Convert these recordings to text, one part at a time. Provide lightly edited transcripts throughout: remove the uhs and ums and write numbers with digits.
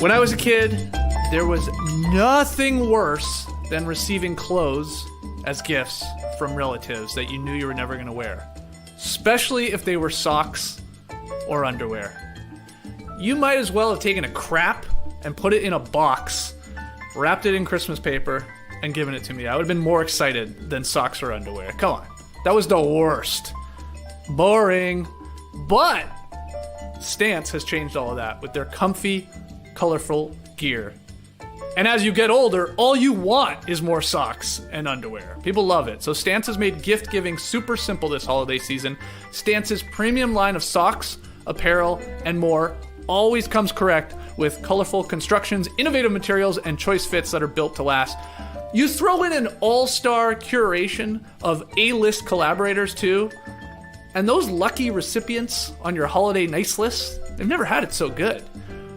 When I was a kid, there was nothing worse than receiving clothes as gifts from relatives that you knew you were never going to wear, especially if they were socks or underwear. You might as well have taken a crap and put it in a box, wrapped it in Christmas paper, and given it to me. I would have been more excited than socks or underwear. Come on. That was the worst. Boring. But Stance has changed all of that with their comfy, colorful gear. And as you get older, all you want is more socks and underwear. People love it. So Stance has made gift giving super simple this holiday season. Stance's premium line of socks, apparel, and more always comes correct with colorful constructions, innovative materials, and choice fits that are built to last. You throw in an all-star curation of A-list collaborators too, and those lucky recipients on your holiday nice list, they've never had it so good.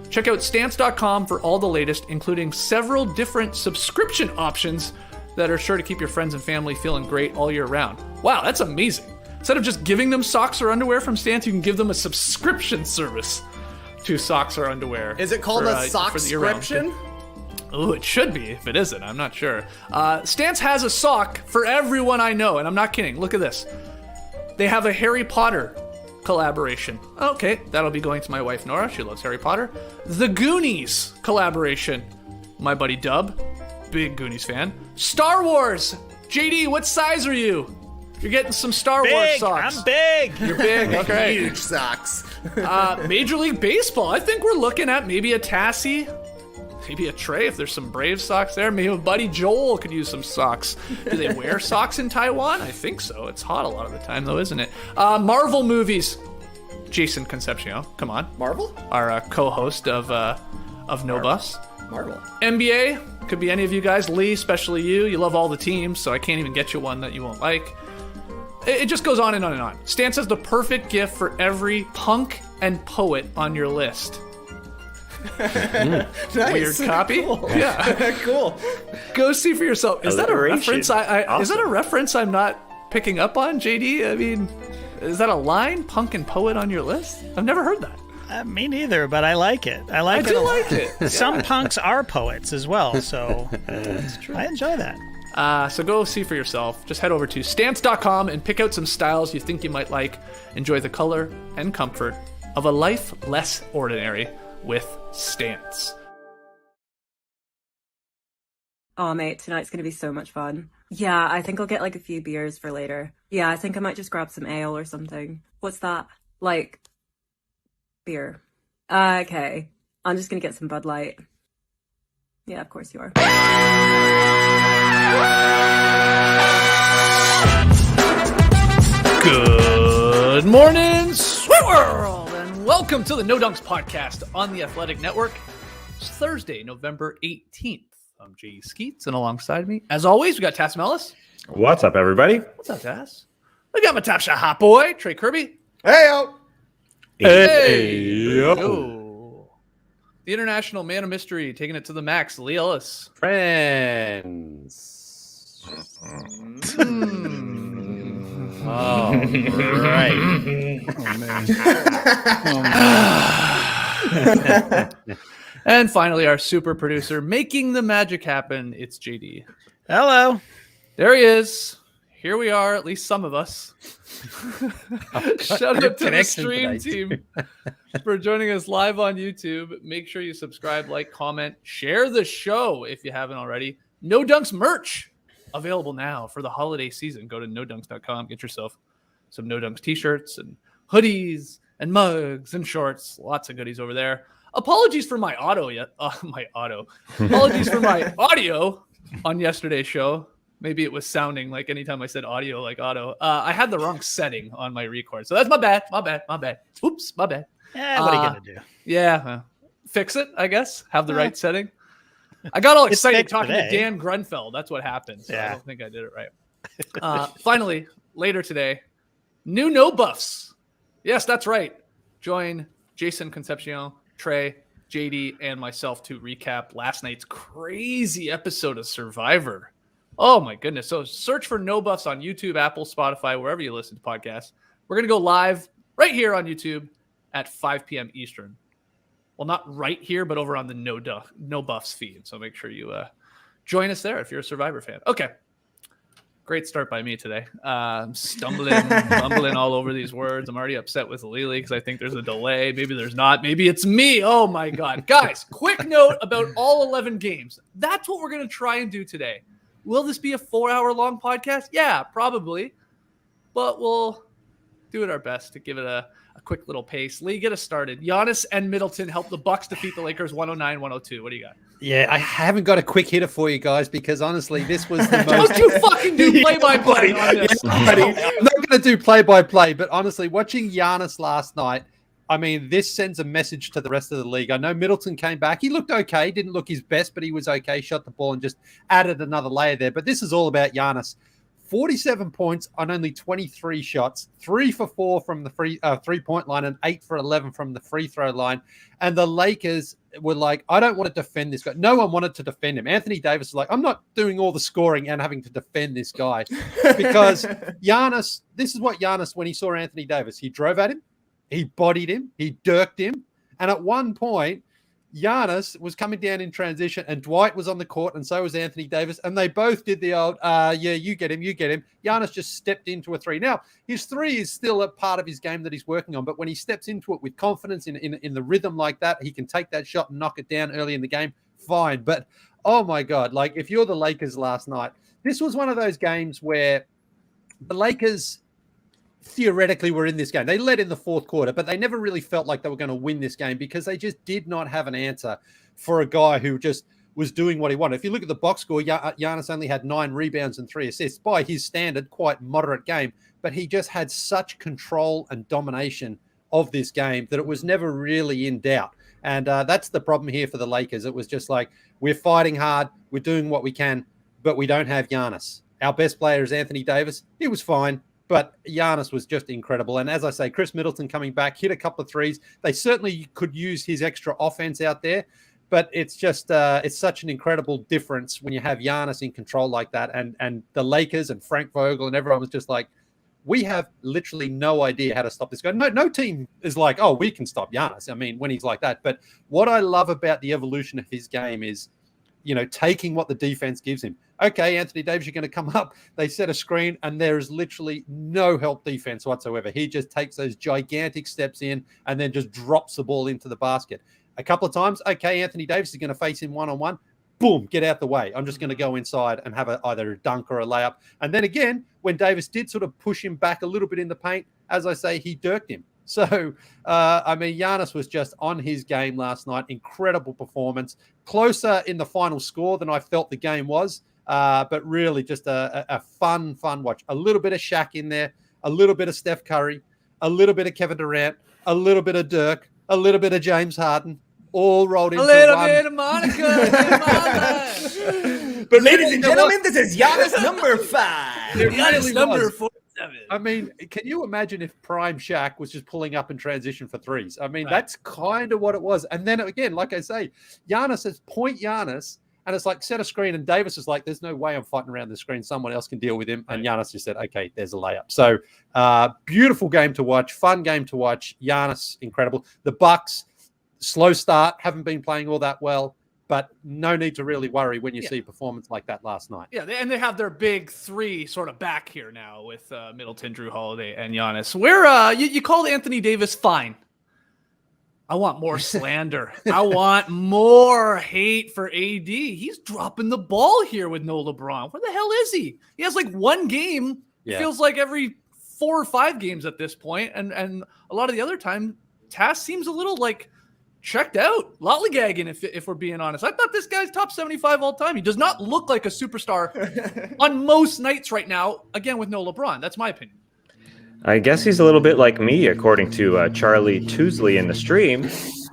Check out Stance.com for all the latest, including several different subscription options that are sure to keep your friends and family feeling great all year round. Wow, that's amazing. Instead of just giving them socks or underwear from Stance, you can give them a subscription service to socks or underwear. Is it called a sock-scription? Oh, it should be. If it isn't, I'm not sure. Stance has a sock for everyone I know, and I'm not kidding. Look at this. They have a Harry Potter collaboration. Okay, that'll be going to my wife, Nora. She loves Harry Potter. The Goonies collaboration. My buddy Dub, big Goonies fan. Star Wars. JD, what size are you? You're getting some Star Wars socks. I'm big. You're big. Okay. Huge socks. Major League Baseball. I think we're looking at maybe a Tassie. Maybe a Trey if there's some Brave socks there. Maybe a buddy Joel could use some socks. Do they wear socks in Taiwan? I think so. It's hot a lot of the time though, isn't it? Marvel movies. Jason Concepcion, come on. Marvel? Our co-host of No Buffs. Marvel. NBA, could be any of you guys. Leigh, especially you. You love all the teams, so I can't even get you one that you won't like. It just goes on and on and on. Stance has the perfect gift for every punk and poet on your list. Nice. Weird copy. Cool. Yeah. Cool. Go see for yourself. Is that a Alliteration. reference? Awesome. Is that a reference I'm not picking up on, JD? I mean, is that a line? Punk and poet on your list? I've never heard that. Me neither, but I like it. I like it. do a lot. like it. Some punks are poets as well, so I enjoy that. So go see for yourself. Just head over to Stance.com and pick out some styles you think you might like. Enjoy the color and comfort of a life less ordinary with Stance. Oh, mate, tonight's going to be so much fun. Yeah, I think I'll get like a few beers for later. Yeah, I think I might just grab some ale or something. What's that? Like, beer. Okay. I'm just going to get some Bud Light. Yeah, of course you are. Good morning, sweet world, and welcome to the No Dunks podcast on the Athletic Network. It's Thursday, November 18th. I'm J. Skeets, and alongside me, as always, we got Tass Mellis. What's up, everybody? What's up, Tass? We got my top shot hot boy, Trey Kirby. Hey-o. Yo. The international man of mystery, taking it to the max, Leigh Ellis. Friends. All right. And finally, our super producer, making the magic happen, it's JD. Hello. There he is. Here we are, at least some of us. Shout out to the stream team for joining us live on YouTube. Make sure you subscribe, like, comment, share the show if you haven't already. No Dunks merch available now for the holiday season. Go to nodunks.com. Get yourself some No Dunks t-shirts and hoodies and mugs and shorts. Lots of goodies over there. Apologies for my Apologies for my audio on yesterday's show. Maybe it was sounding like anytime I said audio like auto. I had the wrong setting on my record. So that's my bad. Oops, my bad. Yeah, what are you going to do? Yeah. Fix it, I guess. Have the right setting. I got all excited talking today. to Dan Grunfeld. That's what happened. So Yeah. I don't think I did it right. Finally, later today, new No Buffs. Yes, that's right. Join Jason Concepcion, Trey, JD, and myself to recap last night's crazy episode of Survivor. Oh my goodness. So search for No Buffs on YouTube, Apple, Spotify, wherever you listen to podcasts. We're going to go live right here on YouTube at 5 p.m. Eastern. Well, not right here, but over on the No Buffs feed. So make sure you join us there if you're a Survivor fan. Okay. Great start by me today. Stumbling, bumbling all over these words. I'm already upset with Leigh because I think there's a delay. Maybe there's not. Maybe it's me. Oh, my God. Guys, quick note about all 11 games. That's what we're going to try and do today. Will this be a 4-hour-long podcast? Yeah, probably. But we'll do it our best to give it a quick little pace. Leigh, get us started. Giannis and Middleton helped the Bucks defeat the Lakers 109-102. What do you got? Yeah, I haven't got a quick hitter for you guys because honestly, this was the most. Don't you fucking do play-by-play on this. I'm not going to do play-by-play, but honestly, watching Giannis last night, I mean, this sends a message to the rest of the league. I know Middleton came back. He looked okay. Didn't look his best, but he was okay. Shot the ball and just added another layer there. But this is all about Giannis. 47 points on only 23 shots, 3 for 4 from the three-point line and 8 for 11 from the free throw line. And the Lakers were like, I don't want to defend this guy. No one wanted to defend him. Anthony Davis was like, I'm not doing all the scoring and having to defend this guy because Giannis, this is what Giannis, when he saw Anthony Davis, he drove at him, he bodied him, he dirked him. And at one point, Giannis was coming down in transition and Dwight was on the court and so was Anthony Davis. And they both did the old, yeah, you get him. Giannis just stepped into a three. Now, his three is still a part of his game that he's working on. But when he steps into it with confidence in the rhythm like that, he can take that shot and knock it down early in the game. Fine. But, oh, my God, like if you're the Lakers last night, this was one of those games where the Lakers theoretically were in this game. They led in the fourth quarter, but they never really felt like they were going to win this game because they just did not have an answer for a guy who just was doing what he wanted. If you look at the box score, Giannis only had 9 rebounds and 3 assists. By his standard, quite moderate game, but he just had such control and domination of this game that it was never really in doubt. And that's the problem here for the Lakers. It was just like, we're fighting hard, we're doing what we can, but we don't have Giannis. Our best player is Anthony Davis. He was fine. But Giannis was just incredible. And as I say, Chris Middleton coming back, hit a couple of threes. They certainly could use his extra offense out there. But it's just it's such an incredible difference when you have Giannis in control like that. And the Lakers and Frank Vogel and everyone was just like, we have literally no idea how to stop this guy. No team is like, oh, we can stop Giannis. I mean, when he's like that. But what I love about the evolution of his game is, you know, taking what the defense gives him. Okay, Anthony Davis, you're going to come up. They set a screen, and there is literally no help defense whatsoever. He just takes those gigantic steps in and then just drops the ball into the basket. A couple of times, okay, Anthony Davis is going to face him one-on-one. Boom, get out the way. I'm just going to go inside and have either a dunk or a layup. And then again, when Davis did sort of push him back a little bit in the paint, as I say, he dirked him. So, I mean, Giannis was just on his game last night. Incredible performance. Closer in the final score than I felt the game was. But really just a fun watch. A little bit of Shaq in there, a little bit of Steph Curry, a little bit of Kevin Durant, a little bit of Dirk, a little bit of James Harden, all rolled into one. A little bit of Monica. But ladies and gentlemen, this is Giannis number 5. Giannis number 47. I mean, can you imagine if Prime Shaq was just pulling up in transition for threes? I mean, That's kind of what it was. And then again, like I say, Giannis says, point Giannis. And it's like, set a screen. And Davis is like, there's no way I'm fighting around the screen. Someone else can deal with him. And Giannis just said, okay, there's a layup. So beautiful game to watch. Fun game to watch. Giannis, incredible. The Bucks, slow start. Haven't been playing all that well. But no need to really worry when you see a performance like that last night. Yeah, and they have their big 3 sort of back here now with Middleton, Drew Holiday, and Giannis. Where you called Anthony Davis fine. I want more slander. I want more hate for AD. He's dropping the ball here with no LeBron. Where the hell is he? He has like one game. Yeah. Feels like every 4 or 5 games at this point. And a lot of the other time, Tass seems a little like checked out, lollygagging, if we're being honest. I thought this guy's top 75 all time. He does not look like a superstar on most nights right now, again, with no LeBron. That's my opinion. I guess he's a little bit like me, according to Charlie Tousley in the stream.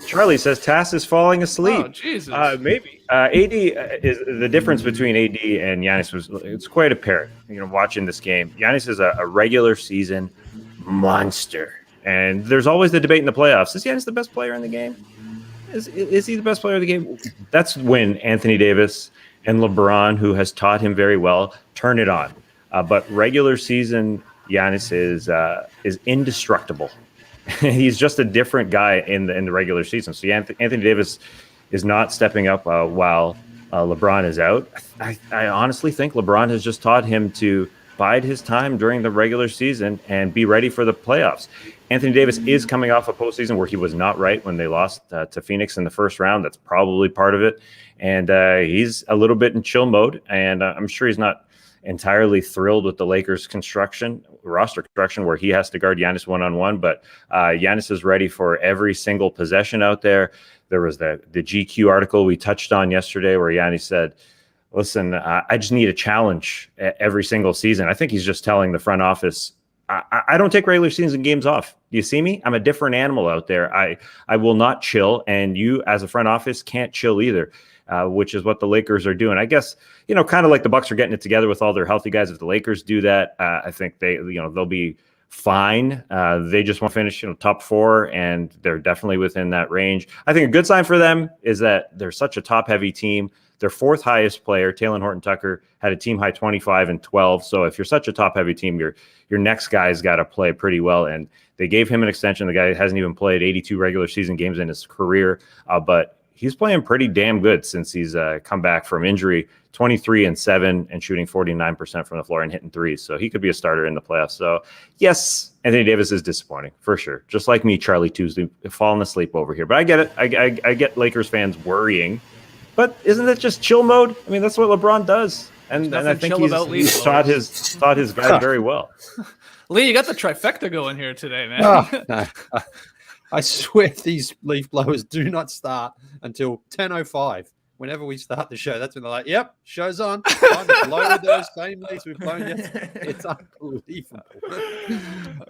Charlie says Tass is falling asleep. Oh, Jesus. Maybe. AD is the difference between AD and Giannis it's quite apparent. You know, watching this game, Giannis is a regular season monster, and there's always the debate in the playoffs: is Giannis the best player in the game? Is he the best player of the game? That's when Anthony Davis and LeBron, who has taught him very well, turn it on. But regular season, Giannis is indestructible. He's just a different guy in the regular season. So Anthony Davis is not stepping up while LeBron is out. I honestly think LeBron has just taught him to bide his time during the regular season and be ready for the playoffs. Anthony Davis is coming off a postseason where he was not right when they lost to Phoenix in the first round. That's probably part of it. And he's a little bit in chill mode. And I'm sure he's not entirely thrilled with the Lakers roster construction, where he has to guard Giannis one-on-one. But Giannis is ready for every single possession out there. There was the GQ article we touched on yesterday where Giannis said, listen, I just need a challenge every single season. I think he's just telling the front office, I don't take regular season games off. Do you see me? I'm a different animal out there. I will not chill. And you as a front office can't chill either, which is what the Lakers are doing. I guess, kind of like the Bucks are getting it together with all their healthy guys. If the Lakers do that, I think they'll be fine. They just want to finish top 4, and they're definitely within that range. I think a good sign for them is that they're such a top heavy team. Their 4th highest player, Talen Horton-Tucker, had a team high 25 and 12. So if you're such a top heavy team, your next guy's got to play pretty well. And they gave him an extension. The guy hasn't even played 82 regular season games in his career, but he's playing pretty damn good since he's come back from injury. 23-7 and shooting 49% from the floor and hitting threes. So he could be a starter in the playoffs. So yes, Anthony Davis is disappointing for sure. Just like me, Charlie Tuesday, falling asleep over here. But I get it. I get Lakers fans worrying. But isn't that just chill mode? I mean, that's what LeBron does. And I think he's taught his guys very well. Leigh, you got the trifecta going here today, man. No. I swear these leaf blowers do not start until 10:05. Whenever we start the show, that's when they're like, yep, show's on. Time to blow with those same leaves we've blown yesterday. It's unbelievable.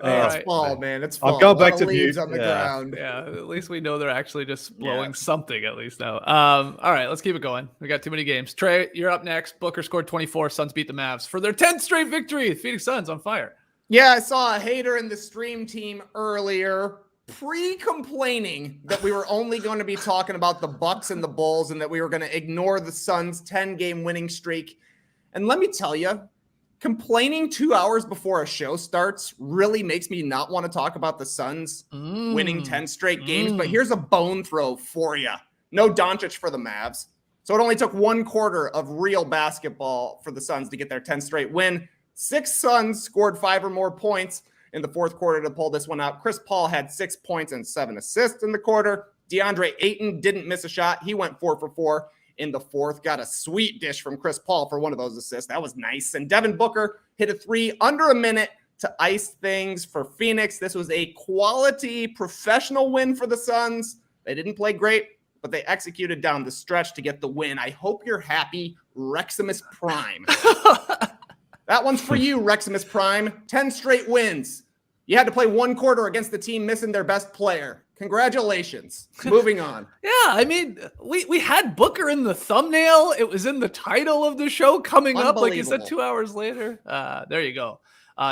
It's fall, man. It's fall. I'll go back to leaves mute. on the ground. Yeah, at least we know they're actually just blowing something at least now. All right, let's keep it going. We got too many games. Trey, you're up next. Booker scored 24. Suns beat the Mavs for their 10th straight victory. The Phoenix Suns on fire. Yeah, I saw a hater in the stream team earlier complaining that we were only going to be talking about the Bucks and the Bulls and that we were going to ignore the Suns' 10-game winning streak. And let me tell you, complaining 2 hours before a show starts really makes me not want to talk about the Suns winning 10 straight games. But here's a bone throw for you. No Doncic for the Mavs. So it only took 1 quarter of real basketball for the Suns to get their 10th straight win. 6 Suns scored 5 or more points in the fourth quarter to pull this one out. Chris Paul had 6 points and 7 assists in the quarter. DeAndre Ayton didn't miss a shot. He went 4 for 4 in the fourth. Got a sweet dish from Chris Paul for one of those assists. That was nice. And Devin Booker hit a 3 under a minute to ice things for Phoenix. This was a quality professional win for the Suns. They didn't play great, but they executed down the stretch to get the win. I hope you're happy, Reximus Prime. That one's for you, Reximus Prime. 10 straight wins. You had to play 1 quarter against the team missing their best player. Congratulations. Moving on. Yeah, I mean, we had Booker in the thumbnail. It was in the title of the show coming up, like you said, 2 hours later. There you go.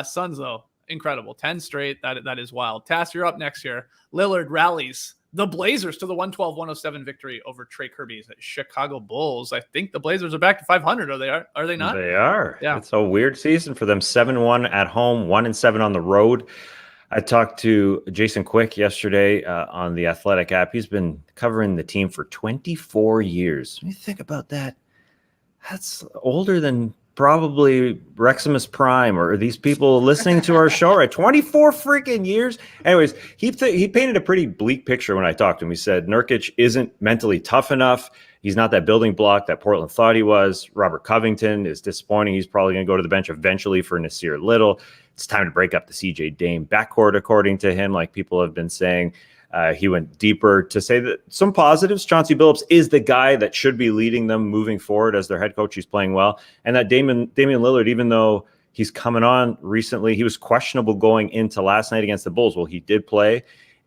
Suns, though, incredible. 10 straight. That is wild. Tass, you're up next here. Lillard rallies the Blazers to the 112-107 victory over Trey Kirby's Chicago Bulls. I think the Blazers are back to 500. Are they not? They are. Yeah. It's a weird season for them. 7-1 at home, 1-7 on the road. I talked to Jason Quick yesterday on the Athletic app. He's been covering the team for 24 years. When you think about that, that's older than probably Reximus Prime or these people listening to our show at 24 freaking years. Anyways, he painted a pretty bleak picture when I talked to him. He said Nurkic isn't mentally tough enough. He's not that building block that Portland thought he was. Robert Covington is disappointing. He's probably going to go to the bench eventually for Nasir Little. It's time to break up the CJ Dame backcourt, according to him, like people have been saying. He went deeper to say that some positives. Chauncey Billups is the guy that should be leading them moving forward as their head coach. He's playing well. And that Damian Lillard, even though he's coming on recently, he was questionable going into last night against the Bulls. Well, he did play,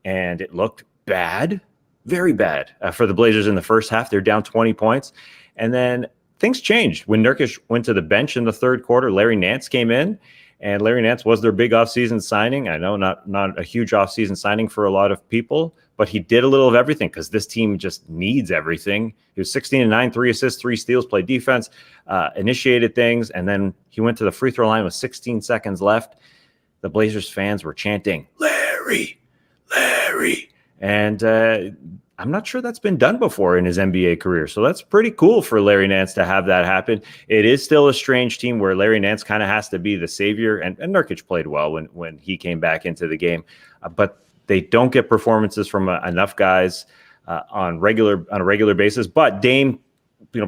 and it looked bad, very bad for the Blazers in the first half. They're down 20 points. And then things changed. When Nurkic went to the bench in the third quarter, Larry Nance came in. And Larry Nance was their big offseason signing. I know not a huge offseason signing for a lot of people, but he did a little of everything because this team just needs everything. He was 16-9, 3 assists, 3 steals, played defense, initiated things, and then he went to the free throw line with 16 seconds left. The Blazers fans were chanting, Larry, Larry. And I'm not sure that's been done before in his NBA career. So that's pretty cool for Larry Nance to have that happen. It is still a strange team where Larry Nance kind of has to be the savior. And Nurkic played well when he came back into the game. But they don't get performances from enough guys on a regular basis. But Dame,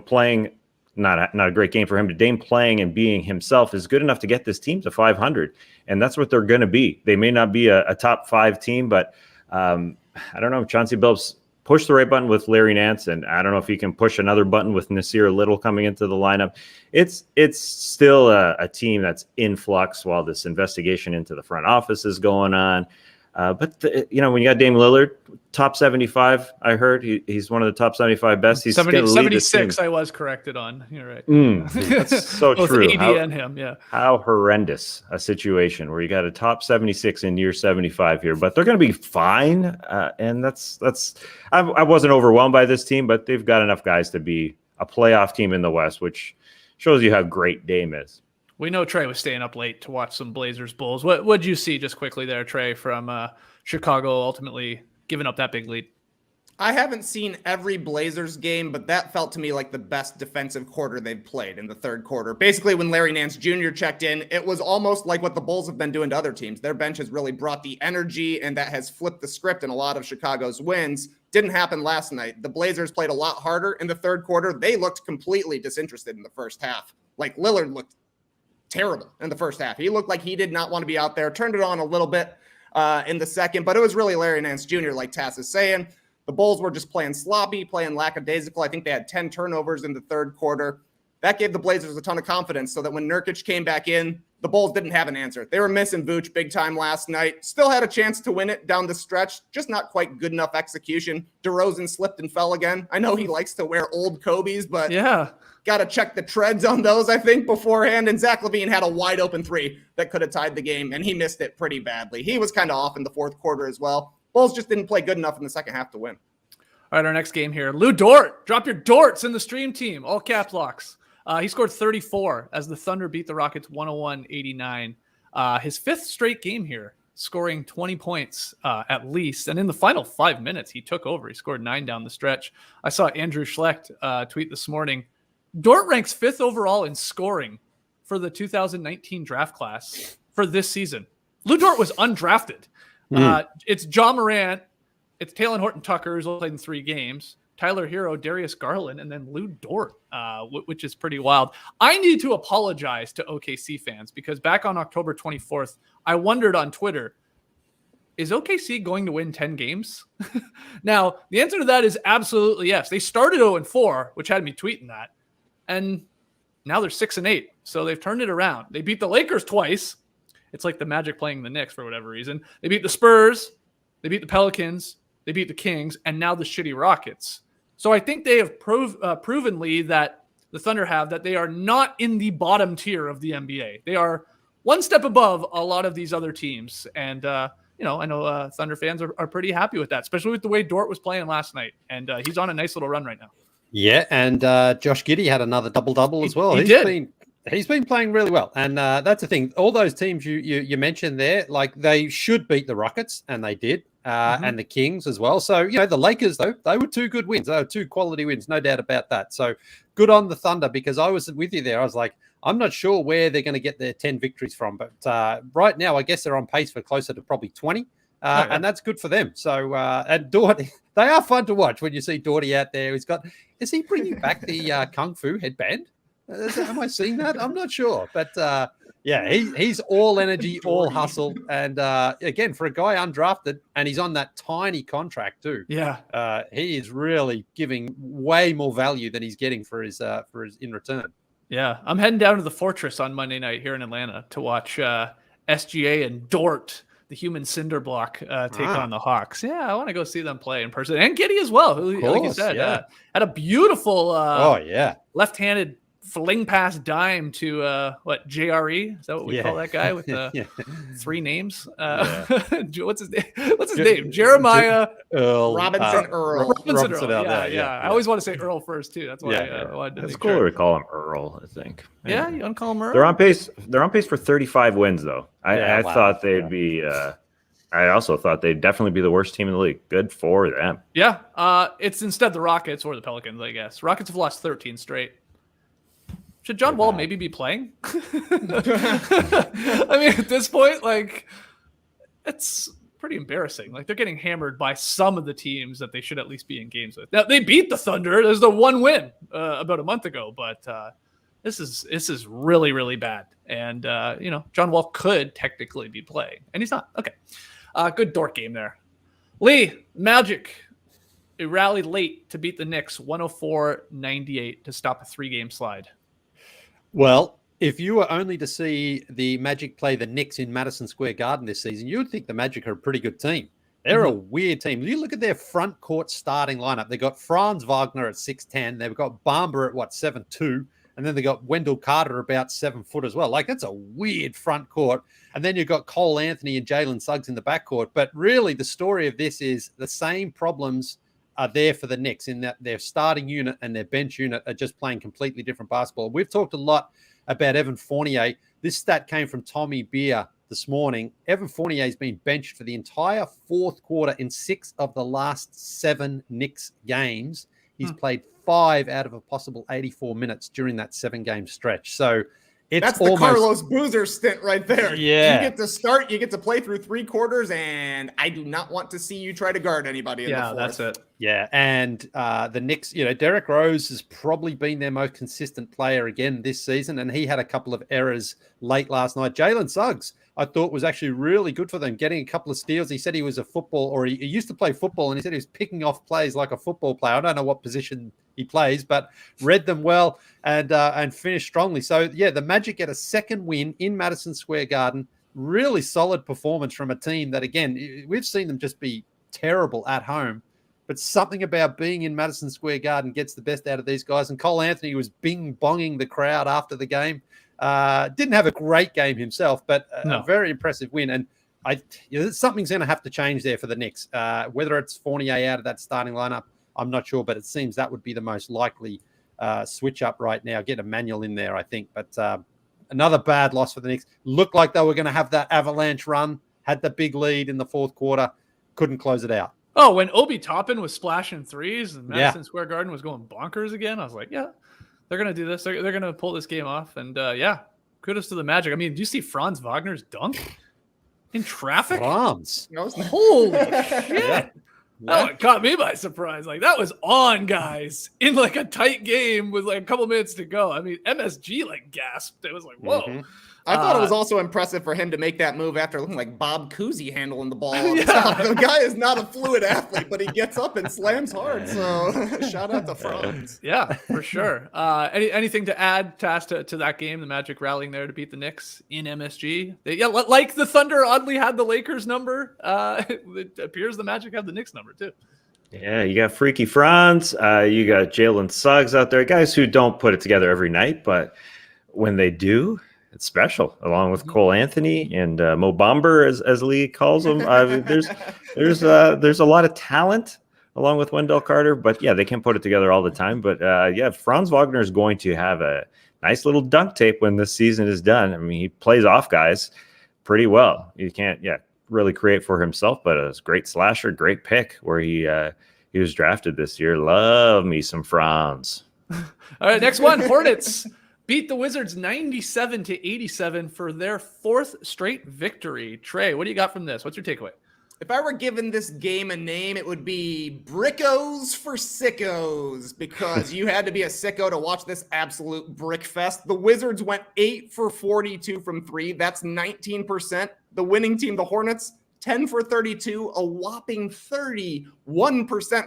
playing not a great game for him, but Dame playing and being himself is good enough to get this team to 500. And that's what they're going to be. They may not be a top 5 team, but I don't know. Chauncey Billups pushed the right button with Larry Nance, and I don't know if he can push another button with Nasir Little coming into the lineup. It's still a team that's in flux while this investigation into the front office is going on. But when you got Dame Lillard, top 75, I heard he's one of the top 75 best. He's 76. I was corrected on. You're right. That's so Both true. AD and him, yeah. How horrendous a situation where you got a top 76 in year 75 here, but they're going to be fine. And that's. I wasn't overwhelmed by this team, but they've got enough guys to be a playoff team in the West, which shows you how great Dame is. We know Trey was staying up late to watch some Blazers Bulls. What'd you see just quickly there, Trey, from Chicago ultimately giving up that big lead? I haven't seen every Blazers game, but that felt to me like the best defensive quarter they've played in the third quarter. Basically, when Larry Nance Jr. checked in, it was almost like what the Bulls have been doing to other teams. Their bench has really brought the energy, and that has flipped the script in a lot of Chicago's wins. Didn't happen last night. The Blazers played a lot harder in the third quarter. They looked completely disinterested in the first half. Like, Lillard looked terrible in the first half. He looked like he did not want to be out there. Turned it on a little bit in the second, but it was really Larry Nance Jr., like Tass is saying. The Bulls were just playing sloppy, playing lackadaisical. I think they had 10 turnovers in the third quarter. That gave the Blazers a ton of confidence so that when Nurkic came back in, the Bulls didn't have an answer. They were missing Vooch big time last night. Still had a chance to win it down the stretch, just not quite good enough execution. DeRozan slipped and fell again. I know he likes to wear old Kobe's, but yeah, got to check the treads on those, I think, beforehand. And Zach LaVine had a wide open 3 that could have tied the game, and he missed it pretty badly. He was kind of off in the fourth quarter as well. Bulls just didn't play good enough in the second half to win. All right, our next game here. Lou Dort. Drop your Dorts in the stream team. All caps locks. He scored 34 as the Thunder beat the Rockets 101-89. His 5th straight game here, scoring 20 points at least. And in the final 5 minutes, he took over. He scored 9 down the stretch. I saw Andrew Schlecht tweet this morning. Dort ranks 5th overall in scoring for the 2019 draft class for this season. Lou Dort was undrafted. It's John Morant. It's Talen Horton-Tucker, who's only played in 3 games. Tyler Hero, Darius Garland, and then Lou Dort, which is pretty wild. I need to apologize to OKC fans because back on October 24th, I wondered on Twitter, is OKC going to win 10 games? Now, the answer to that is absolutely yes. They started 0-4, which had me tweeting that. And now they're 6-8. So they've turned it around. They beat the Lakers twice. It's like the Magic playing the Knicks for whatever reason. They beat the Spurs. They beat the Pelicans. They beat the Kings. And now the shitty Rockets. So I think they have provenly that the Thunder have that they are not in the bottom tier of the NBA. They are one step above a lot of these other teams. And, I know Thunder fans are pretty happy with that, especially with the way Dort was playing last night. And he's on a nice little run right now. Yeah, and Josh Giddey had another double-double as well. He's been playing really well. And that's the thing. All those teams you mentioned there, like they should beat the Rockets, and they did. And the Kings as well. So, the Lakers, though, they were 2 good wins. They were 2 quality wins, no doubt about that. So good on the Thunder because I was with you there. I was like, I'm not sure where they're going to get their 10 victories from. But right now, I guess they're on pace for closer to probably 20. And that's good for them. So, and Dort, they are fun to watch when you see Dorty out there. Is he bringing back the Kung Fu headband? Am I seeing that? I'm not sure. But he's all energy, all hustle. And again, for a guy undrafted, and he's on that tiny contract too. Yeah. He is really giving way more value than he's getting for his in return. Yeah. I'm heading down to the Fortress on Monday night here in Atlanta to watch SGA and Dort, the human cinder block, take on the Hawks. Yeah, I want to go see them play in person. And Giddey as well, who, like you said, had a beautiful left-handed fling pass dime to JRE? Is that what we call that guy with the 3 names? What's his name? Jeremiah Robinson Earl. Robinson Earl. Yeah. I always want to say Earl first too. That's why I wanted to. It's cooler to call him Earl, I think. Yeah, you want to call him Earl? They're on pace for 35 wins though. I thought they'd be I also thought they'd definitely be the worst team in the league. Good for them. Yeah, it's instead the Rockets or the Pelicans, I guess. Rockets have lost 13 straight. Should John Wall maybe be playing? I mean, at this point, like, it's pretty embarrassing. Like, they're getting hammered by some of the teams that they should at least be in games with. Now, they beat the Thunder. There's the one win about a month ago, but this is really, really bad. And, John Wall could technically be playing, and he's not. Okay. Good Dort game there. Leigh, Magic. It rallied late to beat the Knicks 104-98 to stop a 3-game slide. Well, if you were only to see the Magic play the Knicks in Madison Square Garden this season, you would think the Magic are a pretty good team. They're a weird team. You look at their front court starting lineup. They've got Franz Wagner at 6'10". They've got Bamba at 7'2". And then they got Wendell Carter about 7 foot as well. Like, that's a weird front court. And then you've got Cole Anthony and Jalen Suggs in the backcourt. But really, the story of this is the same problems are there for the Knicks in that their starting unit and their bench unit are just playing completely different basketball. We've talked a lot about Evan Fournier. This stat came from Tommy Beer this morning. Evan Fournier has been benched for the entire fourth quarter in 6 of the last 7 Knicks games. He's played 5 out of a possible 84 minutes during that 7-game stretch. So that's the Carlos Boozer stint right there. Yeah. You get to start, you get to play through 3 quarters, and I do not want to see you try to guard anybody in the fourth. That's it. Yeah, and the Knicks, Derrick Rose has probably been their most consistent player again this season, and he had a couple of errors late last night. Jalen Suggs, I thought, was actually really good for them, getting a couple of steals. He said he was he used to play football, and he said he was picking off plays like a football player. I don't know what position he plays, but read them well and finished strongly. So, yeah, the Magic get a second win in Madison Square Garden. Really solid performance from a team that, again, we've seen them just be terrible at home. But something about being in Madison Square Garden gets the best out of these guys. And Cole Anthony was bing-bonging the crowd after the game. Didn't have a great game himself, but a very impressive win. And something's going to have to change there for the Knicks. Whether it's Fournier out of that starting lineup, I'm not sure, but it seems that would be the most likely switch up right now. Get Emmanuel in there, I think. But another bad loss for the Knicks. Looked like they were going to have that avalanche run, had the big lead in the fourth quarter, couldn't close it out. Oh, when Obi Toppin was splashing threes and Madison Square Garden was going bonkers again, I was like, yeah, they're going to do this. They're going to pull this game off. And kudos to the Magic. I mean, do you see Franz Wagner's dunk in traffic? Franz. Holy shit. Oh, it caught me by surprise. Like, that was on, guys, in like a tight game with like a couple minutes to go. I mean, MSG like gasped. It was like, whoa. Mm-hmm. I thought it was also impressive for him to make that move after looking like Bob Cousy handling the ball on the top. The guy is not a fluid athlete, but he gets up and slams hard. So shout out to Franz. Yeah, for sure. Anything to add, Taz, to that game? The Magic rallying there to beat the Knicks in MSG. Like the Thunder oddly had the Lakers number. It appears the Magic have the Knicks number too. Yeah, you got Freaky Franz. You got Jalen Suggs out there. Guys who don't put it together every night, but when they do, it's special, along with Cole Anthony and Mo Bamba, as Leigh calls him. There's a lot of talent along with Wendell Carter, but yeah, they can't put it together all the time. But Franz Wagner is going to have a nice little dunk tape when this season is done. I mean, he plays off guys pretty well. He can't really create for himself, but a great slasher, great pick where he was drafted this year. Love me some Franz. All right, next one, Hornets. Beat the Wizards 97-87 for their 4th straight victory. Trey, what do you got from this? What's your takeaway? If I were given this game a name, it would be Brickos for Sickos, because you had to be a sicko to watch this absolute brick fest. The Wizards went 8 for 42 from 3. That's 19%. The winning team, the Hornets, 10 for 32, a whopping 31%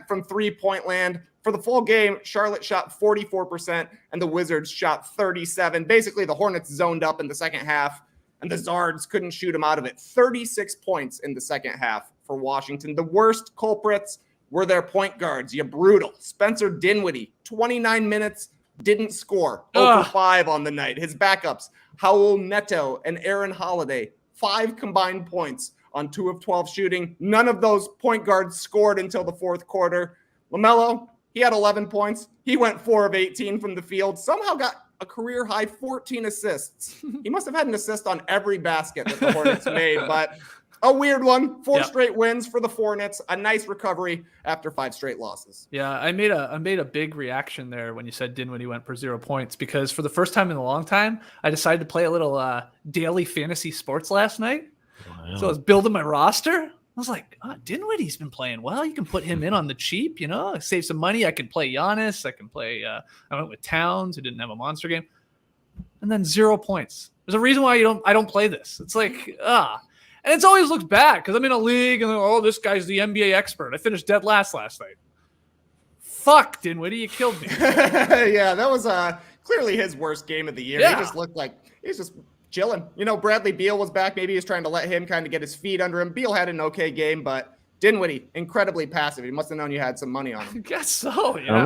from three-point land. For the full game, Charlotte shot 44% and the Wizards shot 37%. Basically, the Hornets zoned up in the second half and the Zards couldn't shoot them out of it. 36 points in the second half for Washington. The worst culprits were their point guards. You brutal. Spencer Dinwiddie, 29 minutes, didn't score. 0 for 5 on the night. His backups, Raul Neto and Aaron Holiday, 5 combined points on 2 of 12 shooting. None of those point guards scored until the fourth quarter. LaMelo, he had 11 points. He went 4 of 18 from the field. Somehow got a career-high 14 assists. He must have had an assist on every basket that the Hornets made, but A weird one. Four Yep. straight wins for the Hornets. A nice recovery after 5 straight losses. Yeah, I made a big reaction there when you said Dinwiddie went for 0 points, because for the first time in a long time, I decided to play a little daily fantasy sports last night. Wow. So I was building my roster. I was like, Dinwiddie's been playing well. You can put him in on the cheap, save some money. I can play Giannis. I can play. I went with Towns, who didn't have a monster game, and then 0 points. There's a reason why I don't play this. It's like and it's always looks bad because I'm in a league and this guy's the NBA expert. I finished dead last night. Fuck, Dinwiddie, you killed me. Yeah, that was clearly his worst game of the year. Yeah. He just looked like he's just chilling. Bradley Beal was back. Maybe he's trying to let him kind of get his feet under him. Beal had an okay game, but Dinwiddie, incredly passive. He must have known you had some money on him. I guess so, yeah.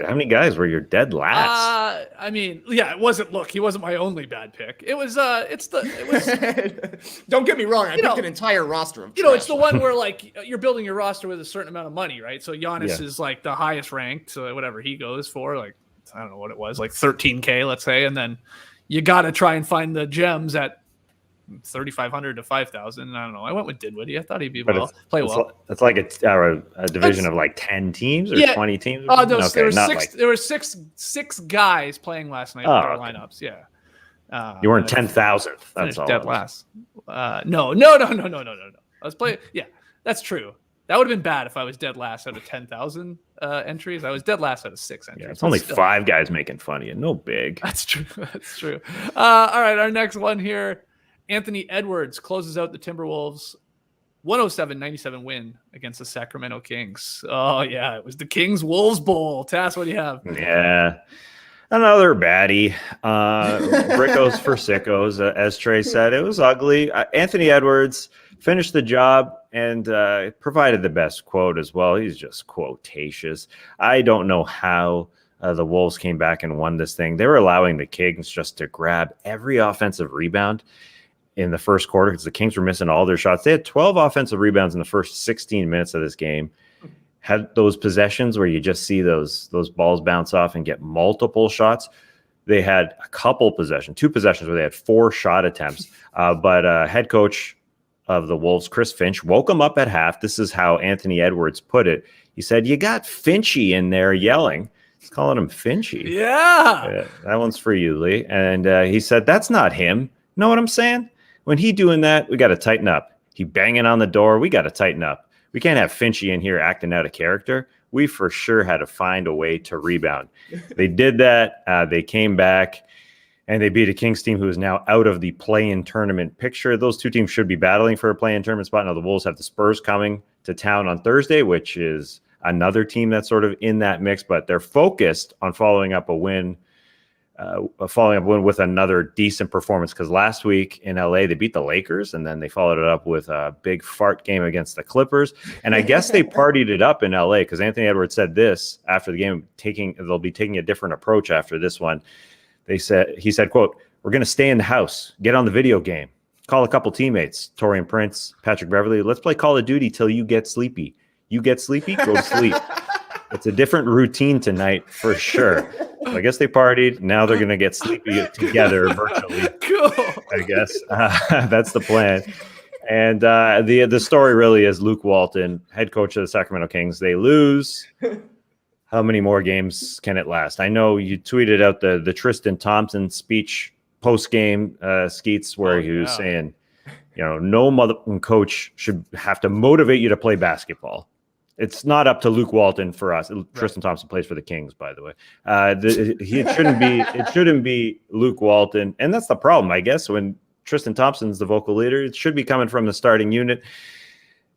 How many guys were your dead last? It wasn't. Look, he wasn't my only bad pick. It was. Don't get me wrong. I picked an entire roster of It's the one where like you're building your roster with a certain amount of money, right? So Giannis is like the highest ranked, so whatever he goes for, like I don't know what it was, like 13K, let's say, and then you got to try and find the gems at 3,500 to 5,000. I don't know. I went with Dinwiddie. I thought he'd play well. It's like a division of like 10 teams or 20 teams. Oh, there were six guys playing last night with our lineups. Yeah. You weren't 10,000th. That's all. Dead last. No. I was playing. Yeah, that's true. That would have been bad if I was dead last out of 10,000 entries. I was dead last out of 6 entries. Yeah, it's only 5 guys making fun of you. No big. That's true. That's true. All right, our next one here. Anthony Edwards closes out the Timberwolves' 107-97 win against the Sacramento Kings. Oh, yeah, it was the Kings-Wolves Bowl. Tass, what do you have? Yeah, another baddie. Brickos for sickos, as Trey said. It was ugly. Anthony Edwards finished the job and provided the best quote as well. He's just quotatious. I don't know how the Wolves came back and won this thing. They were allowing the Kings just to grab every offensive rebound in the first quarter because the Kings were missing all their shots. They had 12 offensive rebounds in the first 16 minutes of this game. Had those possessions where you just see those balls bounce off and get multiple shots. They had a couple possessions, 2 possessions where they had 4 shot attempts. But head coach of the Wolves, Chris Finch, woke them up at half. This is how Anthony Edwards put it. He said, "You got Finchy in there yelling." He's calling him Finchy. Yeah. That one's for you, Leigh. And he said, "That's not him." Know what I'm saying? When he doing that, we got to tighten up. He banging on the door. We got to tighten up. We can't have Finchy in here acting out of character. We for sure had to find a way to rebound. They did that. They came back, and they beat a Kings team who is now out of the play-in tournament picture. Those 2 teams should be battling for a play-in tournament spot. Now the Wolves have the Spurs coming to town on Thursday, which is another team that's sort of in that mix, but they're focused on following up a win with another decent performance, because last week in LA they beat the Lakers and then they followed it up with a big fart game against the Clippers. And I guess they partied it up in LA because Anthony Edwards said this after the game, they'll be taking a different approach after this one. He said, quote, "We're going to stay in the house, get on the video game, call a couple teammates, Torian Prince, Patrick Beverley. Let's play Call of Duty till you get sleepy. You get sleepy, go to sleep." It's a different routine tonight for sure. So I guess they partied. Now they're going to get sleepy together virtually. Cool. I guess that's the plan. And the story really is Luke Walton, head coach of the Sacramento Kings. They lose. How many more games can it last? I know you tweeted out the Tristan Thompson speech post-game, Skeets, where he was saying, no mother coach should have to motivate you to play basketball. It's not up to Luke Walton for us. Right. Tristan Thompson plays for the Kings, by the way. It shouldn't be Luke Walton, and that's the problem, I guess. When Tristan Thompson's the vocal leader, it should be coming from the starting unit.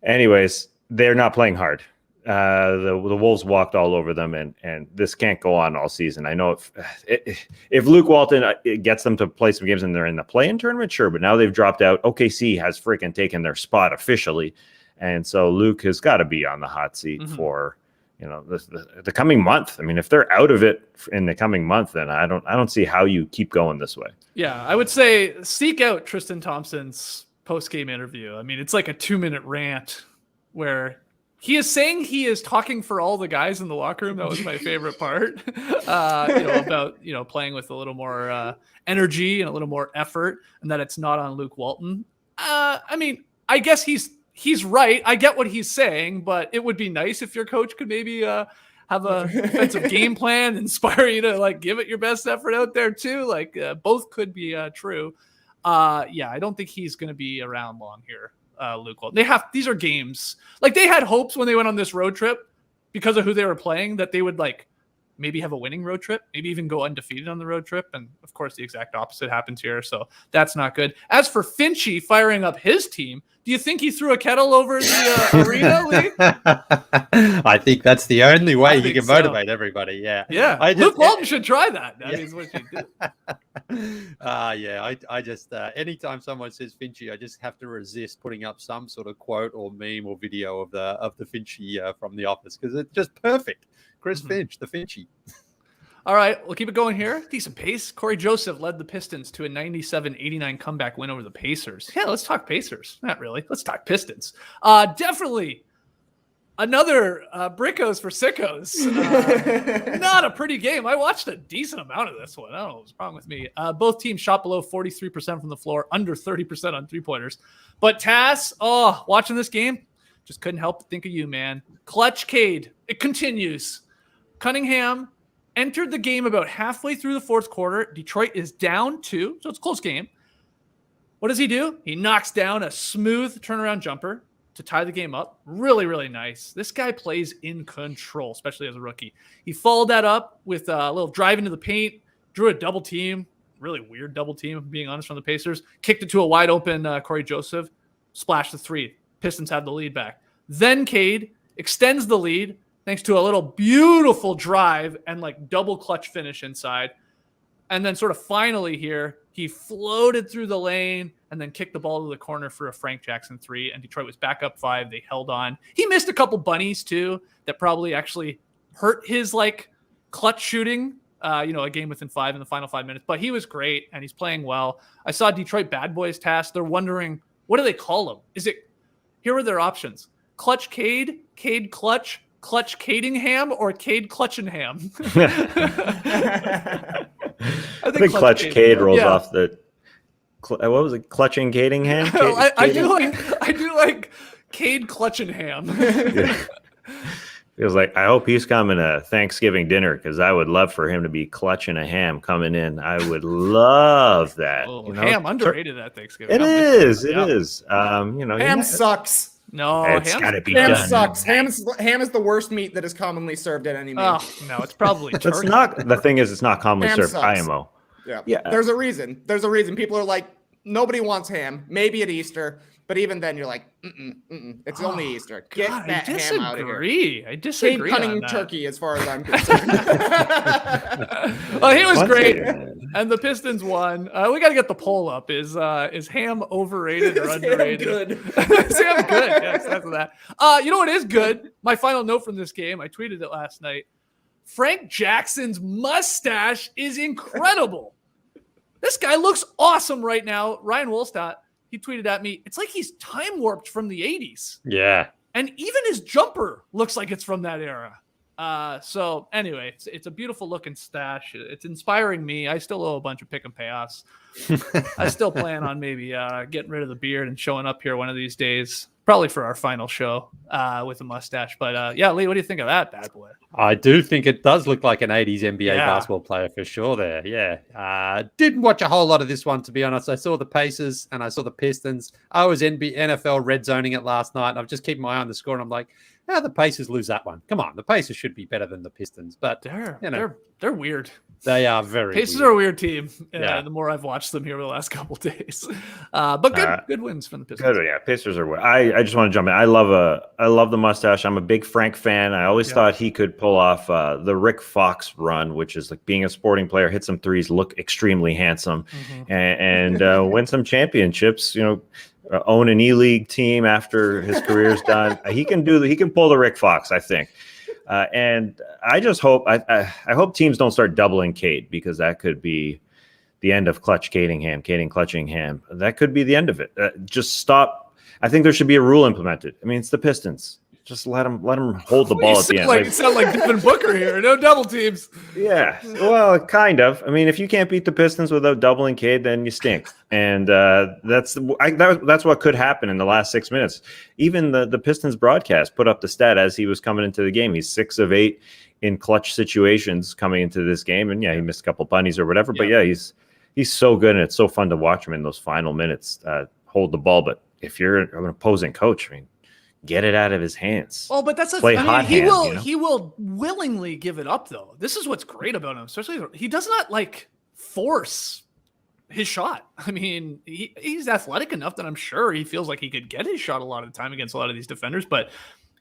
Anyways, they're not playing hard. The Wolves walked all over them, and this can't go on all season. I know if Luke Walton gets them to play some games and they're in the play-in tournament, sure, but now they've dropped out. OKC has freaking taken their spot officially. And so Luke has got to be on the hot seat for, the coming month. I mean, if they're out of it in the coming month, then I don't see how you keep going this way. Yeah, I would say seek out Tristan Thompson's post-game interview. I mean, it's like a 2-minute rant where he is saying he is talking for all the guys in the locker room. That was my favorite part. About playing with a little more energy and a little more effort, and that it's not on Luke Walton. I guess he's right. I get what he's saying, but it would be nice if your coach could maybe have a defensive game plan, inspire you to like give it your best effort out there too. Like both could be true. Yeah, I don't think he's going to be around long here. Luke, these are games. Like they had hopes when they went on this road trip because of who they were playing that they would like maybe have a winning road trip, maybe even go undefeated on the road trip. And of course, the exact opposite happens here. So that's not good. As for Finchy firing up his team, do you think he threw a kettle over the arena, Leigh? I think that's the only way you can so. motivate everybody. Yeah. Yeah. Luke Walton should try that. That is what she did. Yeah. I just, anytime someone says Finchy, I just have to resist putting up some sort of quote or meme or video of the Finchy from The Office because it's just perfect. Chris Finch, the Finchy. All right, we'll keep it going here. Decent pace. Corey Joseph led the Pistons to a 97-89 comeback win over the Pacers. Yeah, let's talk Pacers. Not really. Let's talk Pistons. Definitely another Brickos for Sickos. Not a pretty game. I watched a decent amount of this one. I don't know what's wrong with me. Both teams shot below 43% from the floor, under 30% on three-pointers. But Tass, watching this game, just couldn't help but think of you, man. Clutch Cade. It continues. Cunningham entered the game about halfway through the fourth quarter. Detroit is down 2, so it's a close game. What does he do? He knocks down a smooth turnaround jumper to tie the game up. Really, really nice. This guy plays in control, especially as a rookie. He followed that up with a little drive into the paint, drew a double team, really weird double team, if I'm being honest, from the Pacers. Kicked it to a wide open Corey Joseph, splashed the 3. Pistons had the lead back. Then Cade extends the lead, thanks to a little beautiful drive and like double clutch finish inside. And then sort of finally here, he floated through the lane and then kicked the ball to the corner for a Frank Jackson 3. And Detroit was back up 5. They held on. He missed a couple bunnies too that probably actually hurt his like clutch shooting, a game within 5 in the final 5 minutes. But he was great and he's playing well. I saw Detroit Bad Boys task. They're wondering, what do they call him? Here are their options. Clutch Cade, Cade Clutch, Clutch Cadingham, or Cade Clutchingham? I think Clutch Cade rolls off the. What was it? Clutching Cadingham? I do like Cade Clutchingham. Yeah. Feels like I hope he's coming to Thanksgiving dinner because I would love for him to be clutching a ham coming in. I would love that. Ham underrated at Thanksgiving. It is. Ham sucks. No, it's got to be ham done. sucks. Ham is the worst meat that is commonly served at any meal. Oh, no, it's probably turkey. It's not. The thing is, it's not commonly Ham served. sucks. IMO. Yeah. There's a reason. People are like, nobody wants ham. Maybe at Easter, but even then, you're like, it's only Easter. Get that ham out of here. I disagree. Cade Cunning turkey, as far as I'm concerned. Well, he was great, and the Pistons won. We got to get the poll up. Is ham overrated or underrated? Is ham good? Yes, that's that. You know what is good? My final note from this game. I tweeted it last night. Frank Jackson's mustache is incredible. This guy looks awesome right now. Ryan Wolstadt, he tweeted at me, it's like he's time warped from the 80s. Yeah. And even his jumper looks like it's from that era. So anyway, it's a beautiful looking stash. It's inspiring me. I still owe a bunch of pick and payoffs. I still plan on maybe getting rid of the beard and showing up here one of these days, probably for our final show with a mustache. But yeah, Leigh, what do you think of that bad boy? I do think it does look like an 80s NBA basketball player for sure there. Yeah. Didn't watch a whole lot of this one, to be honest. I saw the Pacers and I saw the Pistons. I was NFL red zoning it last night. And I've just keeping my eye on the score and I'm like, the Pacers lose that one. Come on. The Pacers should be better than the Pistons. But they're weird. They are very Pacers weird. are a weird team. The more I've watched them here over the last couple of days. But good wins from the Pistons. Good, yeah, Pacers are weird. I just want to jump in. I love the mustache. I'm a big Frank fan. I always thought he could pull off the Rick Fox run, which is like being a sporting player, hit some threes, look extremely handsome, and win some championships. Own an E-League team after his career's done. He can pull the Rick Fox, I think. And I just hope I hope teams don't start doubling Cade because that could be the end of Clutch Clutchingham. That could be the end of it. Just stop. I think there should be a rule implemented. I mean, it's the Pistons. Just let him hold the ball at the end. You sound like Devin Booker here. No double teams. Yeah, well, kind of. I mean, if you can't beat the Pistons without doubling Cade, then you stink. And that's what could happen in the last 6 minutes. Even the Pistons broadcast put up the stat as he was coming into the game. He's 6 of 8 in clutch situations coming into this game. And yeah, he missed a couple bunnies or whatever. But yeah, he's so good, and it's so fun to watch him in those final minutes hold the ball. But if you're an opposing coach, I mean, get it out of his hands. Well, but that's he will willingly give it up, though. This is what's great about him, especially he does not like force his shot. I mean, he's athletic enough that I'm sure he feels like he could get his shot a lot of the time against a lot of these defenders, but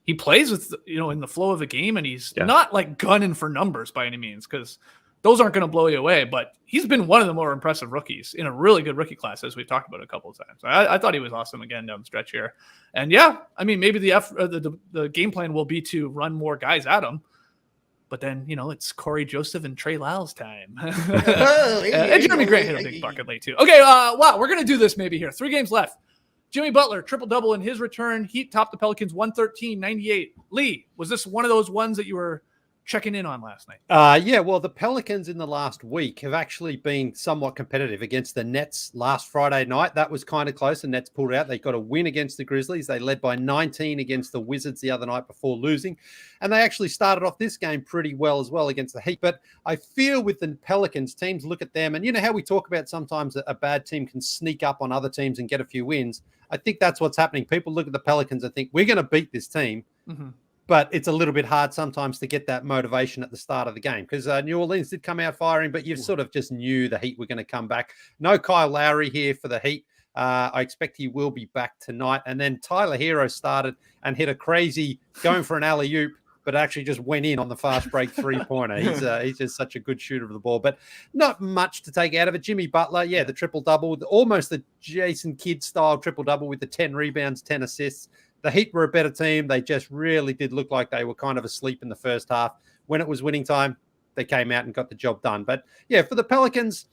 he plays with, in the flow of the game, and he's not like gunning for numbers by any means, because those aren't going to blow you away. But he's been one of the more impressive rookies in a really good rookie class, as we've talked about a couple of times. I thought he was awesome again down the stretch here. And yeah, I mean, maybe the game plan will be to run more guys at him. But then, it's Corey Joseph and Trey Lyles time. And Jeremy Grant hit a big bucket late too. Okay, wow, we're going to do this maybe here. 3 games left. Jimmy Butler, triple-double in his return. Heat topped the Pelicans 113-98. Leigh, was this one of those ones that you were checking in on last night? Yeah, well, the Pelicans in the last week have actually been somewhat competitive against the Nets last Friday night. That was kind of close. The Nets pulled out. They got a win against the Grizzlies. They led by 19 against the Wizards the other night before losing. And they actually started off this game pretty well as well against the Heat. But I feel with the Pelicans, teams look at them, and you know how we talk about sometimes a bad team can sneak up on other teams and get a few wins. I think that's what's happening. People look at the Pelicans and think, we're going to beat this team. Mm-hmm. But it's a little bit hard sometimes to get that motivation at the start of the game, because New Orleans did come out firing, but you sort of just knew the Heat were going to come back. No Kyle Lowry here for the Heat. I expect he will be back tonight. And then Tyler Hero started and hit a crazy going for an alley-oop, but actually just went in on the fast break three-pointer. He's just such a good shooter of the ball, but not much to take out of it. Jimmy Butler, the triple-double, almost the Jason Kidd-style triple-double with the 10 rebounds, 10 assists. The Heat were a better team. They just really did look like they were kind of asleep in the first half. When it was winning time, they came out and got the job done. But, yeah, for the Pelicans,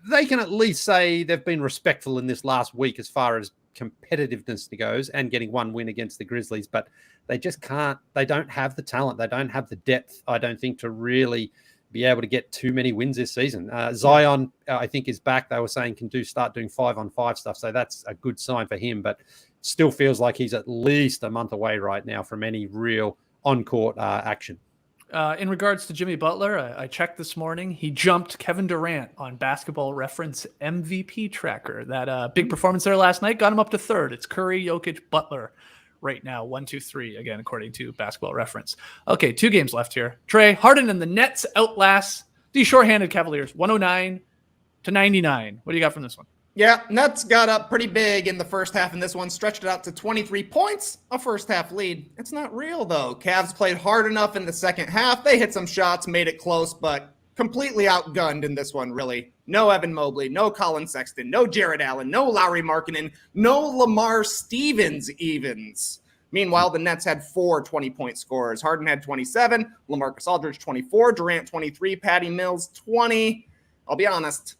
they can at least say they've been respectful in this last week as far as competitiveness goes and getting one win against the Grizzlies. But they just can't. They don't have the talent. They don't have the depth, I don't think, to really be able to get too many wins this season. Zion, I think, is back. They were saying can start doing 5-on-5 stuff. So that's a good sign for him. But still feels like he's at least a month away right now from any real on-court action. In regards to Jimmy Butler, I checked this morning. He jumped Kevin Durant on Basketball Reference MVP tracker. That big performance there last night got him up to third. It's Curry, Jokic, Butler right now. 1, 2, 3, again, according to Basketball Reference. Okay, 2 games left here. Trey, Harden and the Nets outlast the shorthanded Cavaliers 109-99. What do you got from this one? Yeah, Nets got up pretty big in the first half in this one, stretched it out to 23 points, a first half lead. It's not real, though. Cavs played hard enough in the second half. They hit some shots, made it close, but completely outgunned in this one, really. No Evan Mobley, no Colin Sexton, no Jared Allen, no Lauri Markkanen, no Lamar Stevens evens. Meanwhile, the Nets had 4 20-point scorers. Harden had 27, LaMarcus Aldridge 24, Durant 23, Patty Mills 20. I'll be honest,